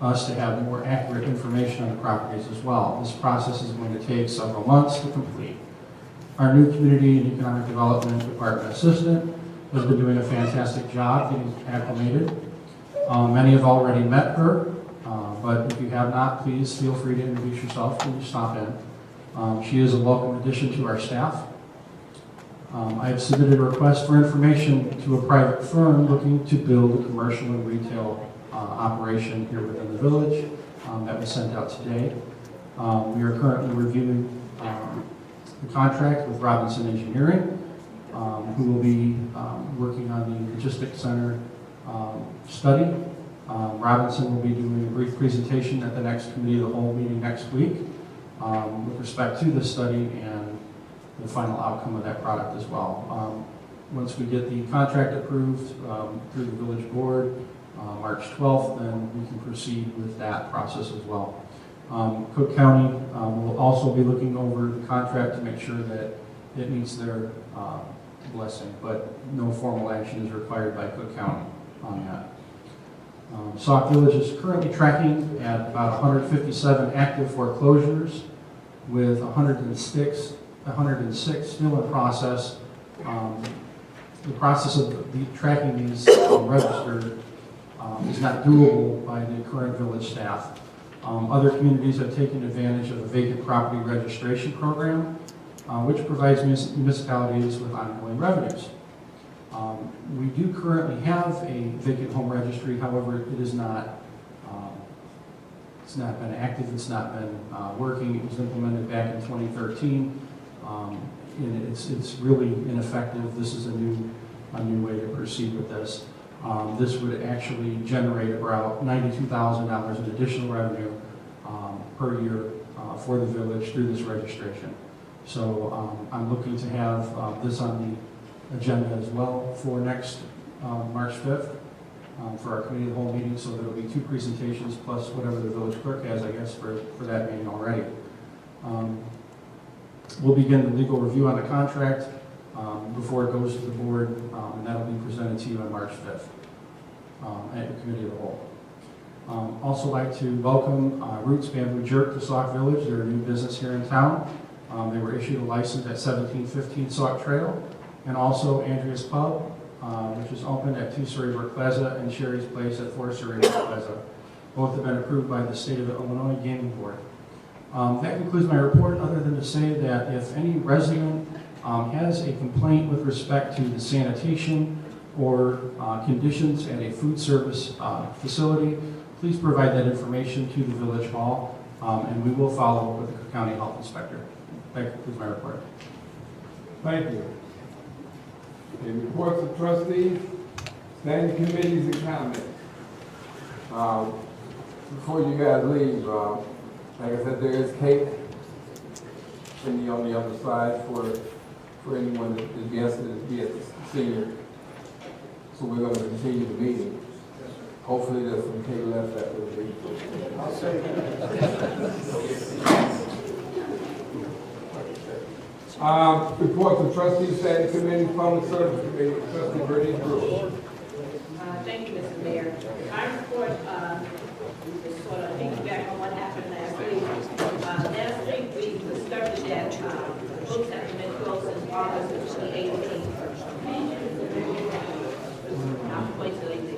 us to have more accurate information on the properties as well. This process is going to take several months to complete. Our new Community and Economic Development Department Assistant has been doing a fantastic job getting acclimated. Many have already met her, but if you have not, please feel free to introduce yourself when you stop in. She is a welcome addition to our staff. I have submitted a request for information to a private firm looking to build a commercial and retail operation here within the village. That was sent out today. We are currently reviewing the contract with Robinson Engineering, who will be working on the logistics center study. Robinson will be doing a brief presentation at the next committee of the whole meeting next week with respect to this study and the final outcome of that product as well. Once we get the contract approved through the village board, March 12th, then we can proceed with that process as well. Cook County will also be looking over the contract to make sure that it meets their blessing, but no formal action is required by Cook County on that. Sauk Village is currently tracking at about 157 active foreclosures, with 106 still in process. The process of tracking these registered is not doable by the current village staff. Other communities have taken advantage of a vacant property registration program, which provides municipalities with ongoing revenues. We do currently have a vacant home registry, however, it is not, it's not been active, it's not been working. It was implemented back in 2013, and it's really ineffective. This is a new way to proceed with this. This would actually generate about $92,000 in additional revenue per year for the village through this registration. So I'm looking to have this on the agenda as well for next March 5th for our committee of the whole meeting. So there will be 2 presentations plus whatever the village clerk has, I guess, for that meeting already. We'll begin the legal review on the contract before it goes to the board, and that'll be presented to you on March 5th at the committee of the whole. Also like to welcome Roots Bamboo Jerk to Sauk Village. They're a new business here in town. They were issued a license at 1715 Sauk Trail, and also Andrea's Pub, which is open at 2 Surrey Plaza and Sherry's Place at 4 Surrey Plaza. Both have been approved by the State of Illinois Gaming Board. That concludes my report, other than to say that if any resident has a complaint with respect to the sanitation or conditions at a food service facility, please provide that information to the Village Hall, and we will follow up with the Cook County Health Inspector. That concludes my report. Thank you. Okay, reports of trustees, standing committees and comments. Before you guys leave, like I said, there is cake on the other side for anyone that is guested to be at the senior. So we're going to continue the meeting. Hopefully there's some cake left after the meeting. I'll say reports of trustees, standing committees, public service committee, trustee Bernice Brooks. Thank you, Mr. Mayor. My report is sort of piggyback on what happened last week. Last week, we discovered that books have been closed since August of 2018. I'll wait till they do.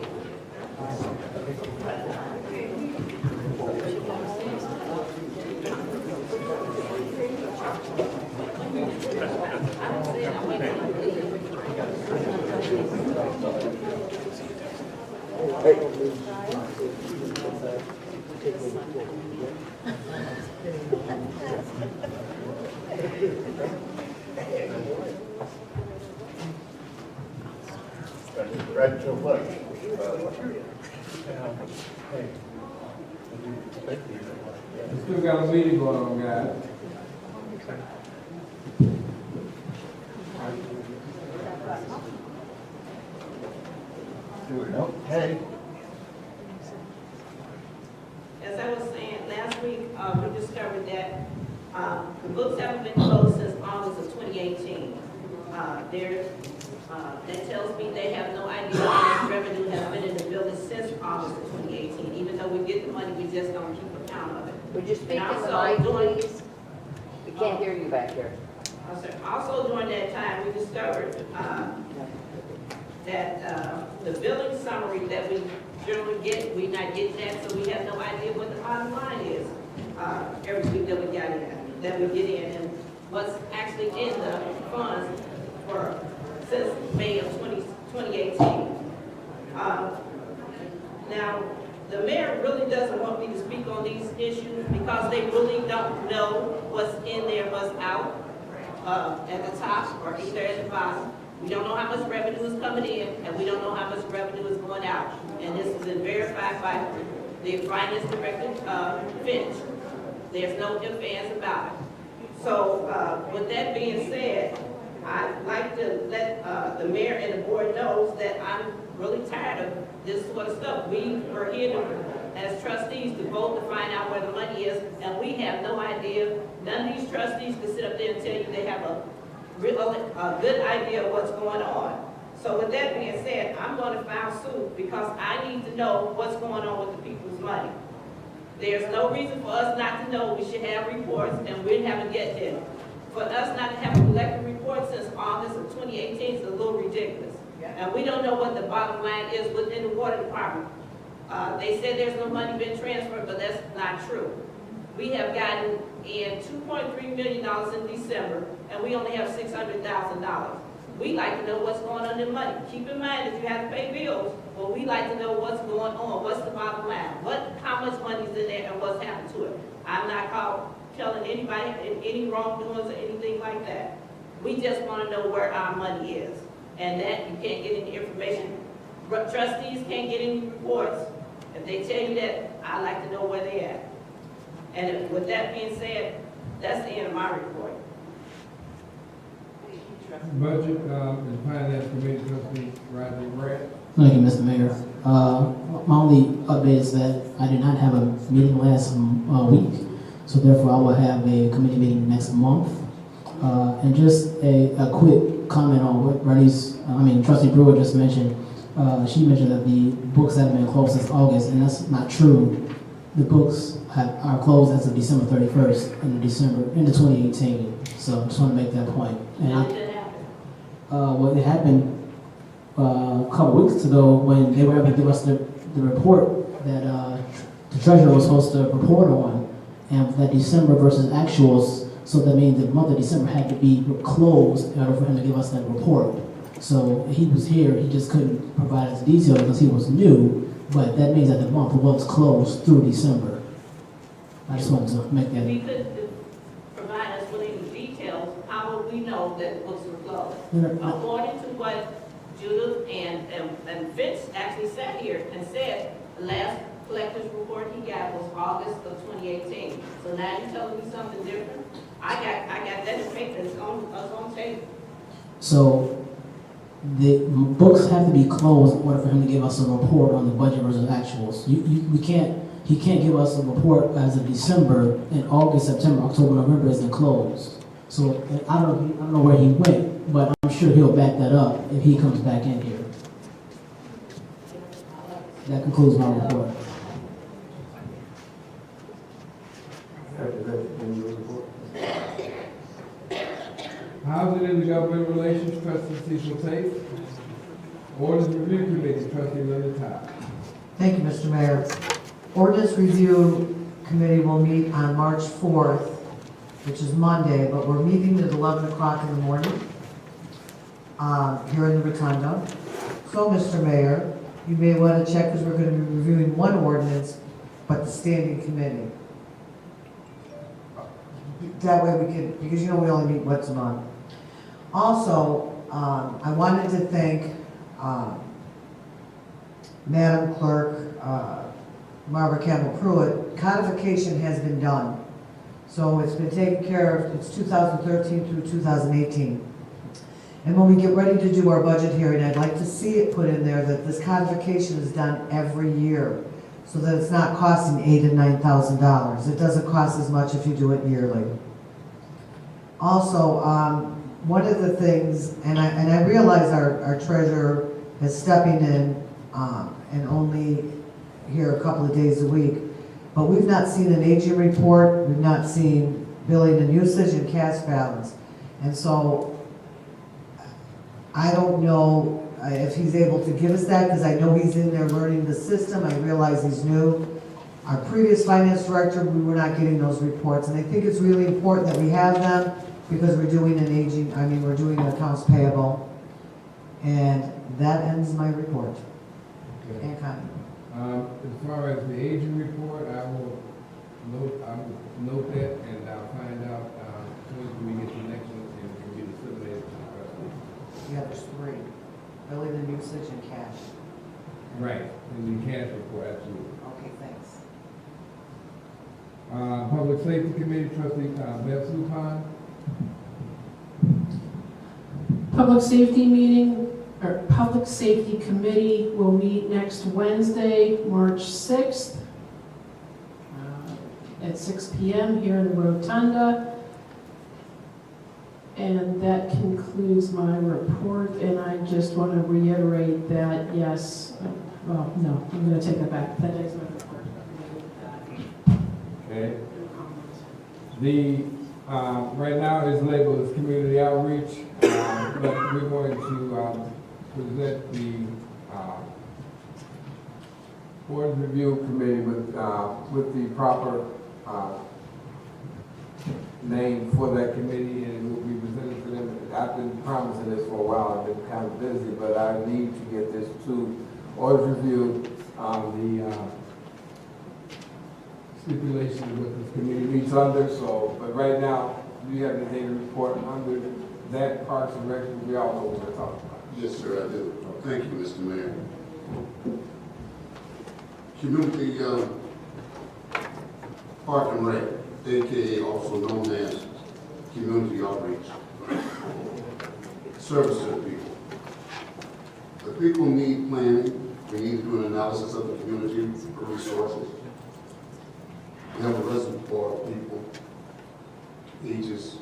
Right so much. We still got a meeting going on, guys. Okay. As I was saying, last week, we discovered that the books haven't been closed since August of 2018. That tells me they have no idea how much revenue has been in the building since August of 2018. Even though we get the money, we just don't keep account of it. Would you speak in And the also mic, during- please? We can't hear you back there. Also during that time, we discovered that the billing summary that we generally get, we not getting that, so we have no idea what the bottom line is every week that we got in, that we get in, and what's actually in the funds for since May of 2018. Now, the mayor really doesn't want me to speak on these issues because they really don't know what's in there, what's out at the top or either at the bottom. We don't know how much revenue is coming in, and we don't know how much revenue is going out. And this has been verified by the finance director, Finch. There's no ifs, ands about it. So with that being said, I'd like to let the mayor and the board knows that I'm really tired of this sort of stuff. We were here to, as trustees to vote to find out where the money is, and we have no idea. None of these trustees can sit up there and tell you they have a good idea of what's going on. So with that being said, I'm going to file suit because I need to know what's going on with the people's money. There's no reason for us not to know. We should have reports, and we haven't yet did. For us not to have a collected report since August of 2018 is a little ridiculous. And we don't know what the bottom line is within the water department. They said there's no money been transferred, but that's not true. We have gotten in $2.3 million in December, and we only have $600,000. We like to know what's going on in the money. Keep in mind, if you have to pay bills, well, we like to know what's going on, what's the bottom line, how much money is in there, and what's happened to it. I'm not telling anybody any wrongdoings or anything like that. We just want to know where our money is, and that you can't get any information. Trustees can't get any reports. If they tell you that, I like to know where they're at. And with that being said, that's the end of my report. Budget and Finance Committee Trustee Roger Brett. Thank you, Mr. Mayor. My only update is that I did not have a meeting last week, so therefore I will have a committee meeting next month. And just a quick comment on what Trustee Brewer just mentioned. She mentioned that the books haven't been closed since August, and that's not true. The books are closed as of December 31st in 2018. So I just want to make that point. And what happened a couple weeks ago when they were able to give us the report that the treasurer was supposed to report on, and that December versus actuals, so that means the month of December had to be closed in order for him to give us that report. So he was here, he just couldn't provide us details because he was new, but that means that the month was closed through December. I just wanted to make that. If he could provide us with any details, how would we know that the books were closed? According to what Judith and Fitz actually sat here and said, the last collector's report he got was August of 2018. So now you're telling me something different? I got that in paper, it's on tape. So the books have to be closed in order for him to give us a report on the budget versus actuals. He can't give us a report as of December, and August, September, October, November isn't closed. So I don't know where he went, but I'm sure he'll back that up if he comes back in here. That concludes my report. Housing and Government Relations Trustee Cecil Tate. Ordinance Review Committee Trustee Linda Todd. Thank you, Mr. Mayor. Ordinance Review Committee will meet on March 4th, which is Monday, but we're meeting at 11 o'clock in the morning here in the Rotunda. So, Mr. Mayor, you may want to check because we're going to be reviewing one ordinance, but the standing committee. That way we can, because we only meet once a month. Also, I wanted to thank Madam Clerk, Barbara Campbell Pruitt, codification has been done. So it's been taken care of, it's 2013 through 2018. And when we get ready to do our budget hearing, I'd like to see it put in there that this codification is done every year, so that it's not costing $8,000 and $9,000. It doesn't cost as much if you do it yearly. Also, one of the things, and I realize our treasurer is stepping in and only here a couple of days a week, but we've not seen an aging report, we've not seen billing and usage and cash balance. And so I don't know if he's able to give us that, because I know he's in there learning the system. I realize he's new. Our previous finance director, we were not getting those reports, and I think it's really important that we have them, because we're doing we're doing an accounts payable. And that ends my report. Okay. And comment. As far as the aging report, I will note that, and I'll find out as soon as we get the next one, and it can be disseminated to the trustees. Yeah, there's three. Billing and usage and cash. Right, and the cash report, absolutely. Okay, thanks. Public Safety Committee, Trustee Beth Zupan. Public Safety meeting, or Public Safety Committee will meet next Wednesday, March 6th at 6 p.m. here in the Rotunda. And that concludes my report, and I just want to reiterate that, yes, well, no, I'm going to take that back. That is my report. Okay. The, right now is labeled as community outreach, but we're going to present the Board Review Committee with the proper name for that committee, and it will be presented to them. I've been promising this for a while. I've been kind of busy, but I need to get this to Board Review, the stipulations what this committee meets under. So, but right now, you have the data report under that Parks and Rec. We all know what we're talking about. Yes, sir, I do. Thank you, Mr. Mayor. Community Park and Rec, AKA also known as community outreach, service to the people. The people need planning. We need to do an analysis of the community resources. We have a reservoir of people, ages.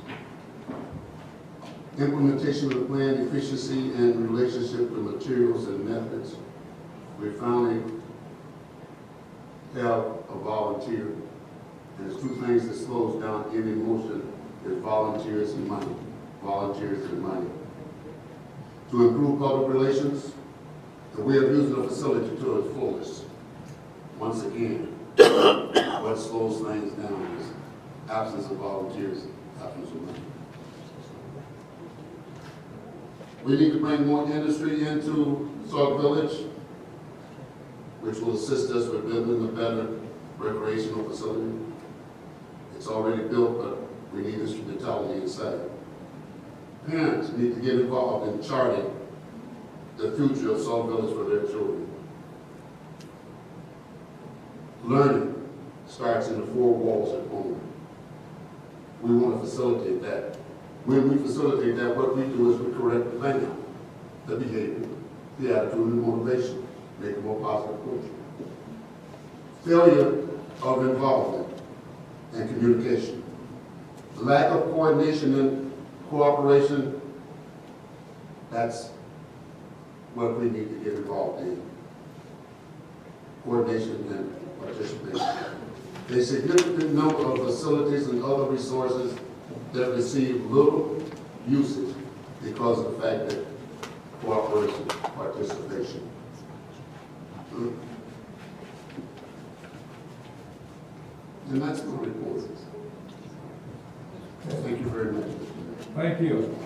Implementation of the plan, efficiency, and relationship to materials and methods. We finally have a volunteer. And there's two things that slows down any motion is volunteers and money. Volunteers and money. To improve public relations, the way of using the facility to its fullest. Once again, what slows things down is absence of volunteers, absence of money. We need to bring more industry into Sauk Village, which will assist us with building a better recreational facility. It's already built, but we need instrumentality inside. Parents need to get involved in charting the future of Sauk Village for their children. Learning starts in the four walls at home. We want to facilitate that. When we facilitate that, what we do is we correct the thinking, the behavior, the attitude, and the motivation, make a more positive culture. Failure of involvement and communication. Lack of coordination and cooperation, that's what we need to get involved in. Coordination and participation. A significant number of facilities and other resources that receive little usage because of the fact that cooperation, participation. And that's my report. Thank you very much. Thank you.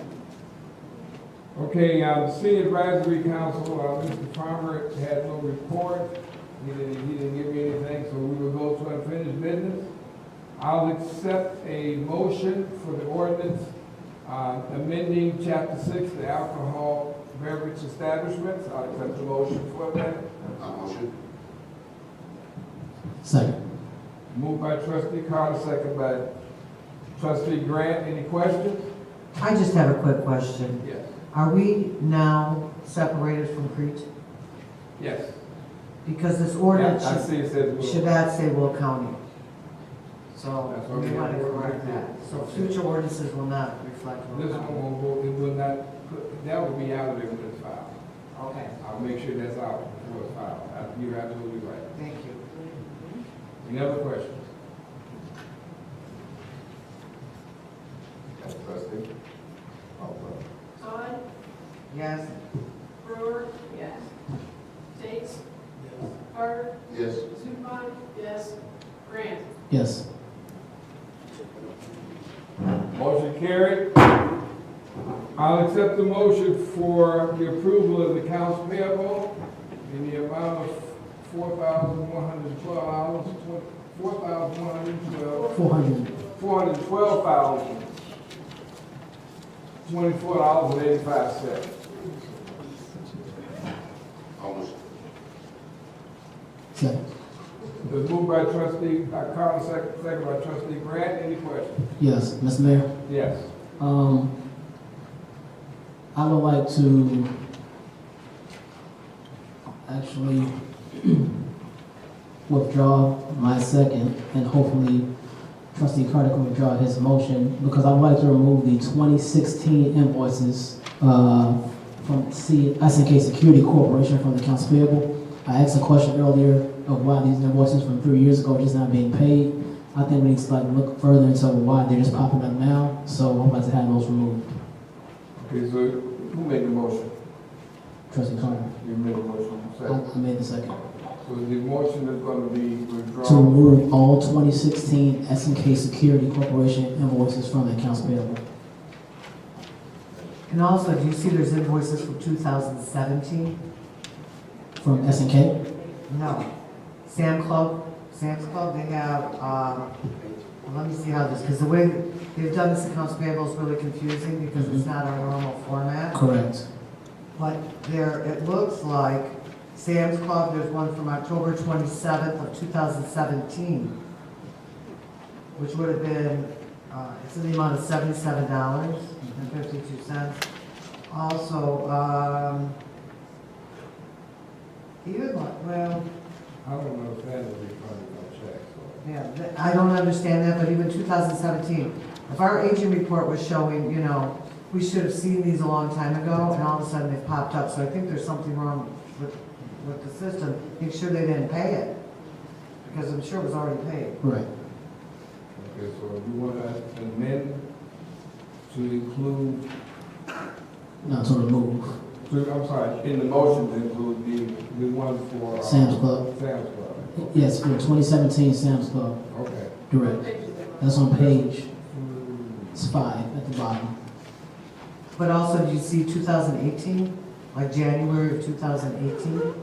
Okay, the City Advisory Council, Mr. Farmer had no report. He didn't give me anything, so we will go to unfinished business. I'll accept a motion for the ordinance amending Chapter 6, the alcohol beverage establishments. I'll accept the motion for that. Motion. Second. Moved by trustee Carter, second by trustee Grant. Any questions? I just have a quick question. Yes. Are we now separated from Crete? Yes. Because this ordinance Yeah, I see it says Will. should not say Will County. So That's what we we want to have to correct do. that. So future ordinances will not reflect Will This County. one will, it will not, that will be out of there when it's filed. Okay, I'll make sure that's out before it's filed. You're absolutely right. thank you. Any other questions? Yes, trustee. Oh, well. Todd? Yes. Brewer? Yes. Tate? Carter? Yes. Zupan? Yes. Grant? Yes. Motion carried. I'll accept the motion for the approval of the accounts payable in the amount of $4,112, $4,112, 400. $412,024.85. Motion. Second. It was moved by trustee Carter, second by trustee Grant. Any questions? Yes, Mr. Mayor. Yes. I would like to actually withdraw my second, and hopefully trustee Carter can withdraw his motion, because I would like to remove the 2016 invoices from SNK Security Corporation from the accounts payable. I asked a question earlier of why these invoices from 3 years ago are just not being paid. I think we need to look further into why they're just popping up now, so I'd like to have those removed. Okay, so who made the motion? Trustee Carter. You made the motion. I made the second. So the motion is going to be withdrawn. To remove all 2016 SNK Security Corporation invoices from the accounts payable. And also, do you see there's invoices from 2017? From SNK? No. Sam's Club, they have, let me see how this, because the way they've done this accounts payable is really confusing because it's not our normal format. Correct. But there, it looks like Sam's Club, there's one from October 27th of 2017, which would have been, it's in the amount of $77.52. Also, even like, well, I don't know if that is refunded on check, so. yeah, I don't understand that, but even 2017, if our agent report was showing, you know, we should have seen these a long time ago, and all of a sudden they've popped up, so I think there's something wrong with the system. Make sure they didn't pay it, because I'm sure it was already paid. Right. Okay, so you want to amend to include, No, to remove. I'm sorry, in the motion to include the one for. Sam's Club. Sam's Club. Yes, for 2017 Sam's Club. Okay. Direct. That's on page 5 at the bottom. But also, do you see 2018, like January of 2018?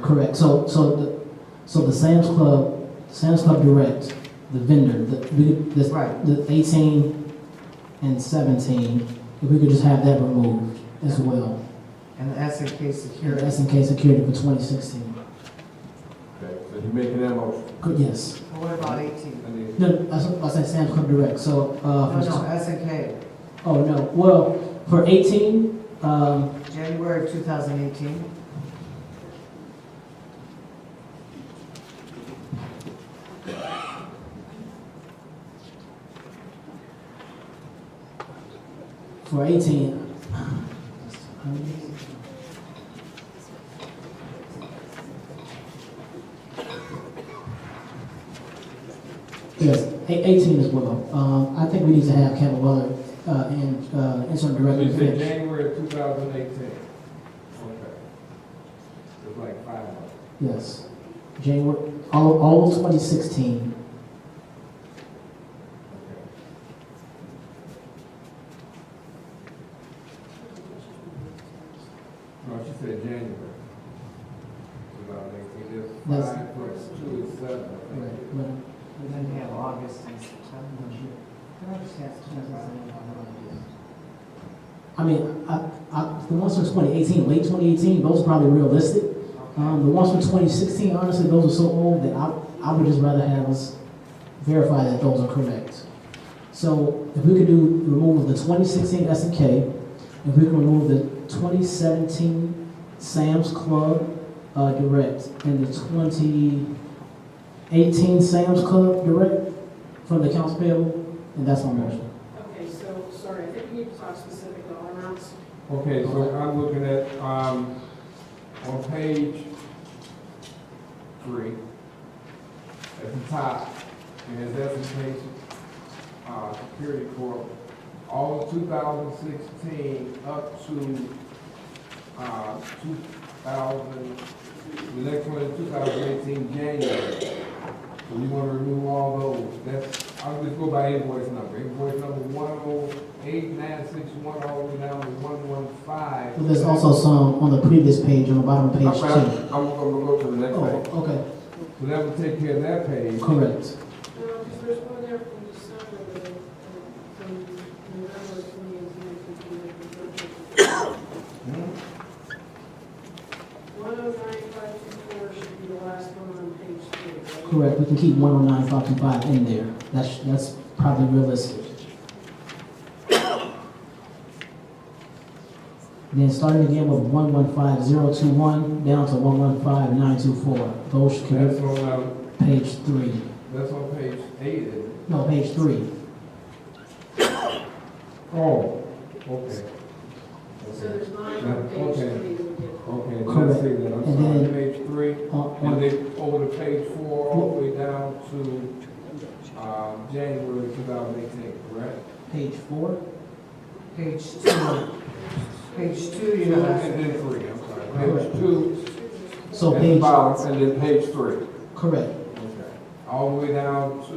Correct. So the Sam's Club Direct, the vendor, the 18 and 17, if we could just have that removed as well. And the SNK Security. The SNK Security for 2016. Okay, so you're making that motion? Good, yes. Well, what about 18? No, I said Sam's Club Direct, so. No, SNK. Oh, no, well, for 18, January of 2018. for 18. Yes, 18 as well. I think we need to have Kevin Weller and interim So director. you said Finch. January of 2018? Okay. It's like 5 months. Yes, January, all of 2016. No, she said January. 2018, there's That's- 5 plus 2 is 7. I think. We then have August and September. I understand. I mean, the ones from 2018, late 2018, those are probably realistic. The ones from 2016, honestly, those are so old that I would just rather have us verify that those are correct. So if we could remove the 2016 S&K, if we can remove the 2017 Sam's Club Direct and the 2018 Sam's Club Direct from the accounts payable, and that's my motion. Okay, so, sorry, I think we need to talk specific dollar amounts. Okay, so I'm looking at, on page 3, at the top, it has S&K, Security Corp, all of 2016 up to, 2000, the next one is 2018 January. So you want to remove all those. That's, I'll just go by invoice number. Invoice number 10896 all the way down to 115. But there's also some on the previous page, on the bottom of page 2. I'm gonna go to the next page. Oh, okay, So that will take care of that page. correct. No, because there's one there from December, from November 2018. 109524 should be the last one on page 3, right? Correct, we can keep 109525 in there. That's probably realistic. Then starting again with 115021 down to 115924. Those can That's be on, page 3. that's on page 8, isn't it? No, page 3. Oh, okay. So there's 9 on page 3 Okay. that we did. Okay, Correct. let's see that. I'm And sorry, then- page 3, and then over to page 4, all the way down to, January 2018, correct? Page 4. Page 2. Page 2, you And have. then 3, I'm sorry. Page 2, So at the page, bottom, and then page 3. correct. Okay. All the way down to,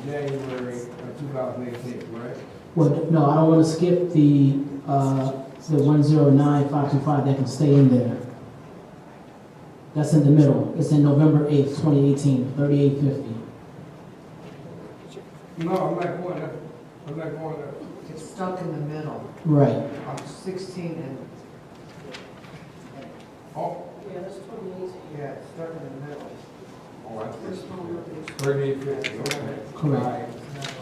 January of 2018, correct? Well, no, I don't want to skip the 109525, that can stay in there. That's in the middle. It's in November 8th, 2018, 3850. No, I'm not going there. I'm not going there. It's stuck in the middle Right. of 16 and, Oh, Yeah, that's 2018. yeah, it's stuck in the middle. oh, I There's see. small numbers. 3850, okay. Correct. Right.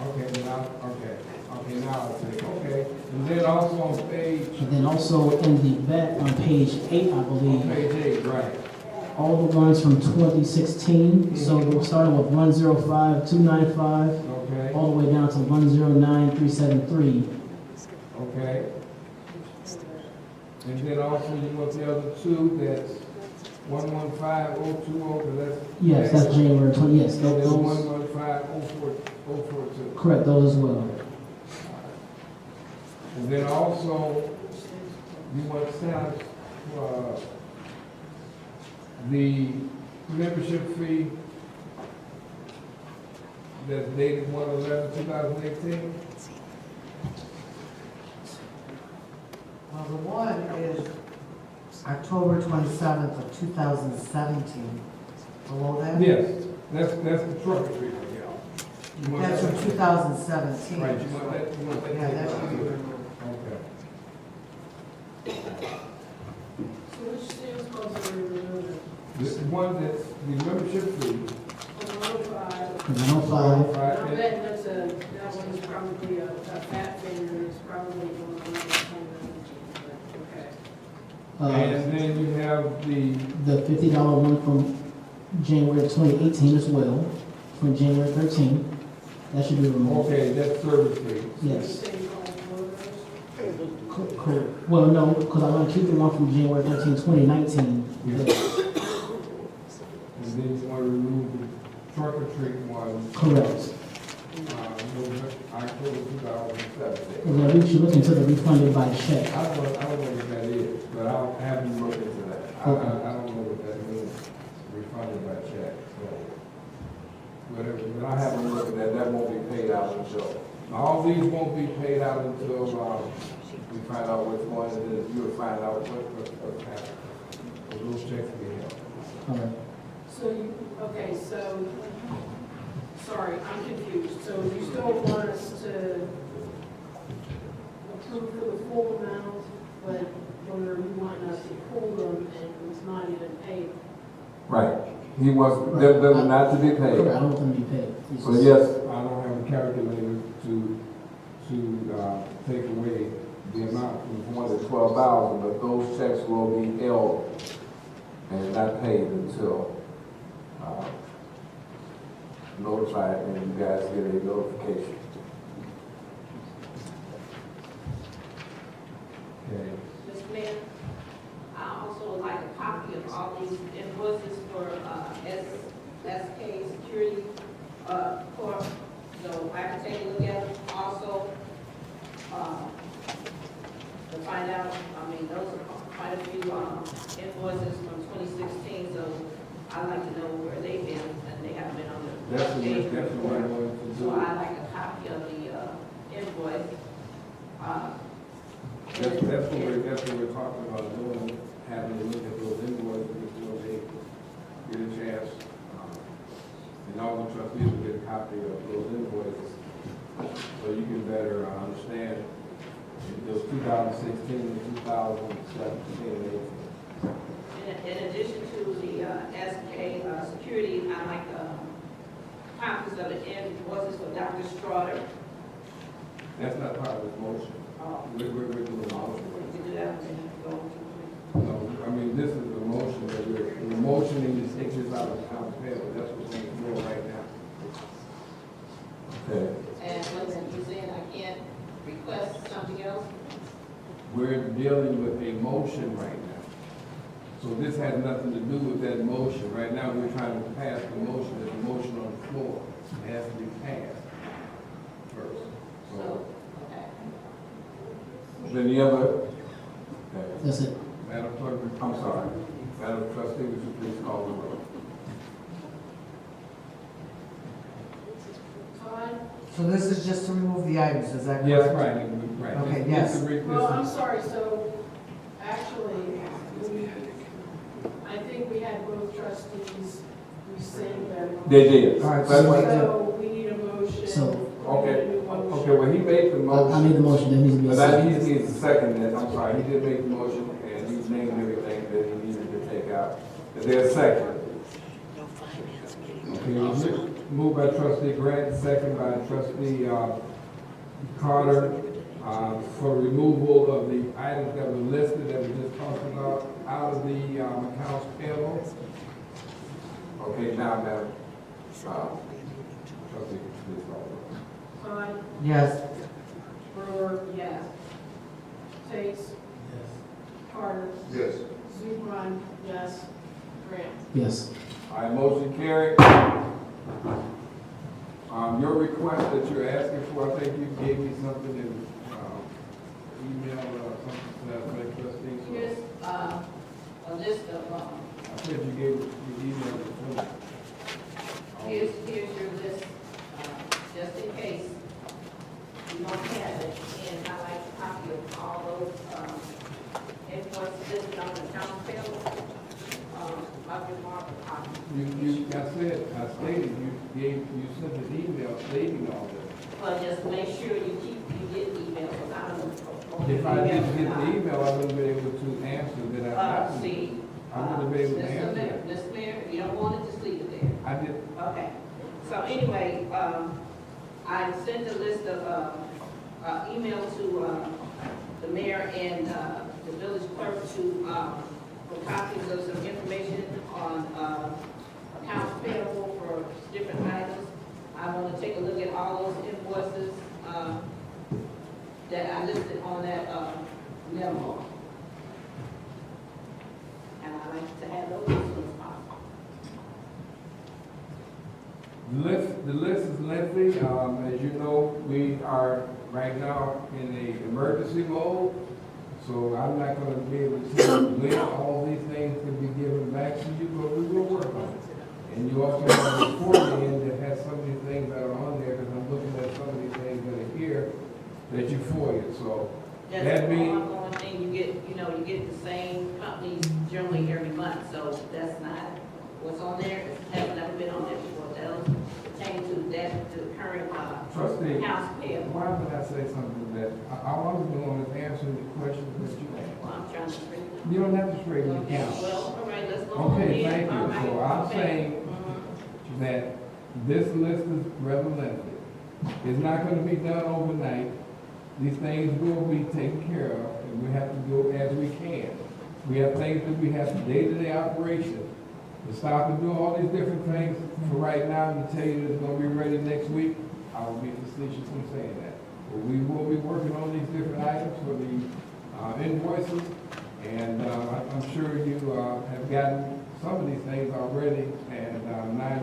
Okay, now, okay. Okay, now I see, okay. And then also on page, And then also in the back on page 8, I on believe, page 8, right. all the ones from 2016. So we're starting with 105295, Okay, all the way down to 109373. okay. And then also you want the other two, that's 115020, because that's. Yes, that's January 20, yes, And then those, 115042. correct, those as well. And then also, you want to send, the membership fee that's dated 1/11/2018? Well, the one is October 27th of 2017. Below that? Yes, that's the trucker fee, yeah. You want That's that- from 2017. Right, you want that. Yeah, that should be removed. Okay. So which Sam's Clubs are we removing? This is one that's the membership fee. 105. 105. I bet that one's probably a fat finger, it's probably one of the okay. And then you have the, The $50 one from January of 2018 as well, from January 13. That should be removed. okay, that's service fee. Yes. So you call it one of those? Correct. Well, no, because I want to keep the one from January 13, 2019. Yeah. And then you want to remove the trunk or treat one, Correct. October 2017. And then we should look into the refunded by check. I don't know what that is, but I'll have you look into that. I don't know what that means, refunded by check, so. Whatever, when I have a look at that, that won't be paid out until, all these won't be paid out until, we find out what's going on, and then you'll find out what's happening. So those checks will be held. All right. So you, okay, so, sorry, I'm confused. So you still want us to approve for the full amount, but, or you want wanting us to pull them and it was not even paid. Right. He wants them not to be paid. Correct, I don't want them to be paid. So yes, I don't have a calculator to take away the amount from more than 12,000, but those checks will be held and not paid until notified and you guys get a notification. Okay. Mr. Mayor, I also would like a copy of all these invoices for SK Security Corp. So I can take a look at them. Also, to find out, I mean, those are quite a few invoices from 2016, so I'd like to know where they've been, and they haven't been on the page Definitely report. going to So do. I'd like a copy of the invoice. That's what we're talking about doing, having to look at those invoices before they get a chance. And all the trustees will get a copy of those invoices, so you can better understand those 2016 and 2017. In addition to the SK Security, I like copies of the invoices for Dr. Strotter. That's not part of this motion. We're doing a motion. We can do that, then go on to No, I mean, this is the motion that we're motioning to take this out of accounts payable. That's what's on the floor right now. Okay. And what you saying, I can't request something else? We're dealing with a motion right now. So this has nothing to do with that motion. Right now, we're trying to pass the motion. There's a motion on the floor. It has to be passed first. So, any other? Okay. That's it. Madam Clerk, I'm sorry. Madam Trustee, would you please call the roll? Todd? So this is just to remove the items, is that correct? Yes, right. Okay, yes. Well, I'm sorry, so actually, I think we had both trustees rescind their motion. They did. All right, So we need a motion. So- Okay, okay, well, he made the motion. I made the motion, there needs to be a But I second. need to second that, I'm sorry, he did make the motion, and he's named everything that he needed to take out. Is there a second? Okay, moved by trustee Grant, second by trustee Carter, for removal of the items that were listed, that we just talked about, out of the accounts payable. Okay, now, Madam, trustee, please call the roll. Todd? Yes. Brewer? Yes. Tates? Carter? Yes. Zupan? Yes. Grant? Yes. All right, motion carried. Your request that you're asking for, I think you gave me something in email or something to that effect, trustee. So Here's a list of, I said you emailed it to me. here's your list, just in case you don't have it, and I like a copy of all those invoices listed on the account payable. I'll give Mark a copy. I stated, you sent an email stating all this. Well, just make sure you get emails, because I don't know. If I didn't get the email, I wouldn't be able to answer that. See. I wouldn't be able to answer that. Mr. Mayor, if you don't want it, just leave it there. I did. Okay. So anyway, I sent a list of, email to, the mayor and, the village clerk to, for copies of some information on, accounts payable for different items. I want to take a look at all those invoices, that I listed on that, memo. And I'd like to have those as soon as possible. The list is lengthy. As you know, we are right now in a emergency mode. So I'm not going to be able to tell you when all these things can be given back to you, but we will work on it. And you also have a report in that has some of these things that are on there, because I'm looking at some of these things that are here that you FOIA. So That's that the means ongoing thing, you get the same companies generally every month, so that's not, what's on there, has never been on there before, those pertain to that, to the current, trustee, accounts payable. why would I say something that I was doing is answering the questions that you asked? Well, I'm trying to straighten it. You don't have to straighten it Okay, out. well, all right, let's go on Okay, then. thank you. All right, So I'm okay. saying that this list is rather lengthy. It's not gonna be done overnight. These things will be taken care of, and we have to do as we can. We have things that we have day-to-day operation. To stop and do all these different things for right now, and to tell you that it's gonna be ready next week, I will be facetious in saying that. But we will be working on these different items for the invoices, and I'm sure you have gotten some of these things already, and now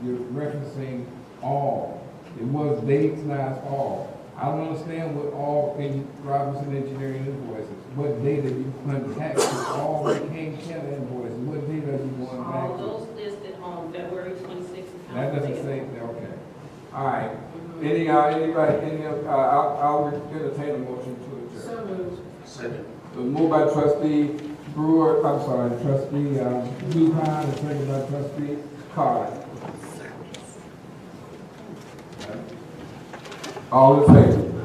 you're referencing all. It was dates, now it's all. I don't understand what all in Robinson Engineering invoices, what data you contact with all the Kane County invoices, what data are you going back All to? those listed on February 26th. That doesn't say, okay. All right. Anybody, I'll entertain a motion to adjourn. So moved. Second. So moved by trustee Brewer, I'm sorry, trustee Zupan, and second by trustee Carter. All in favor?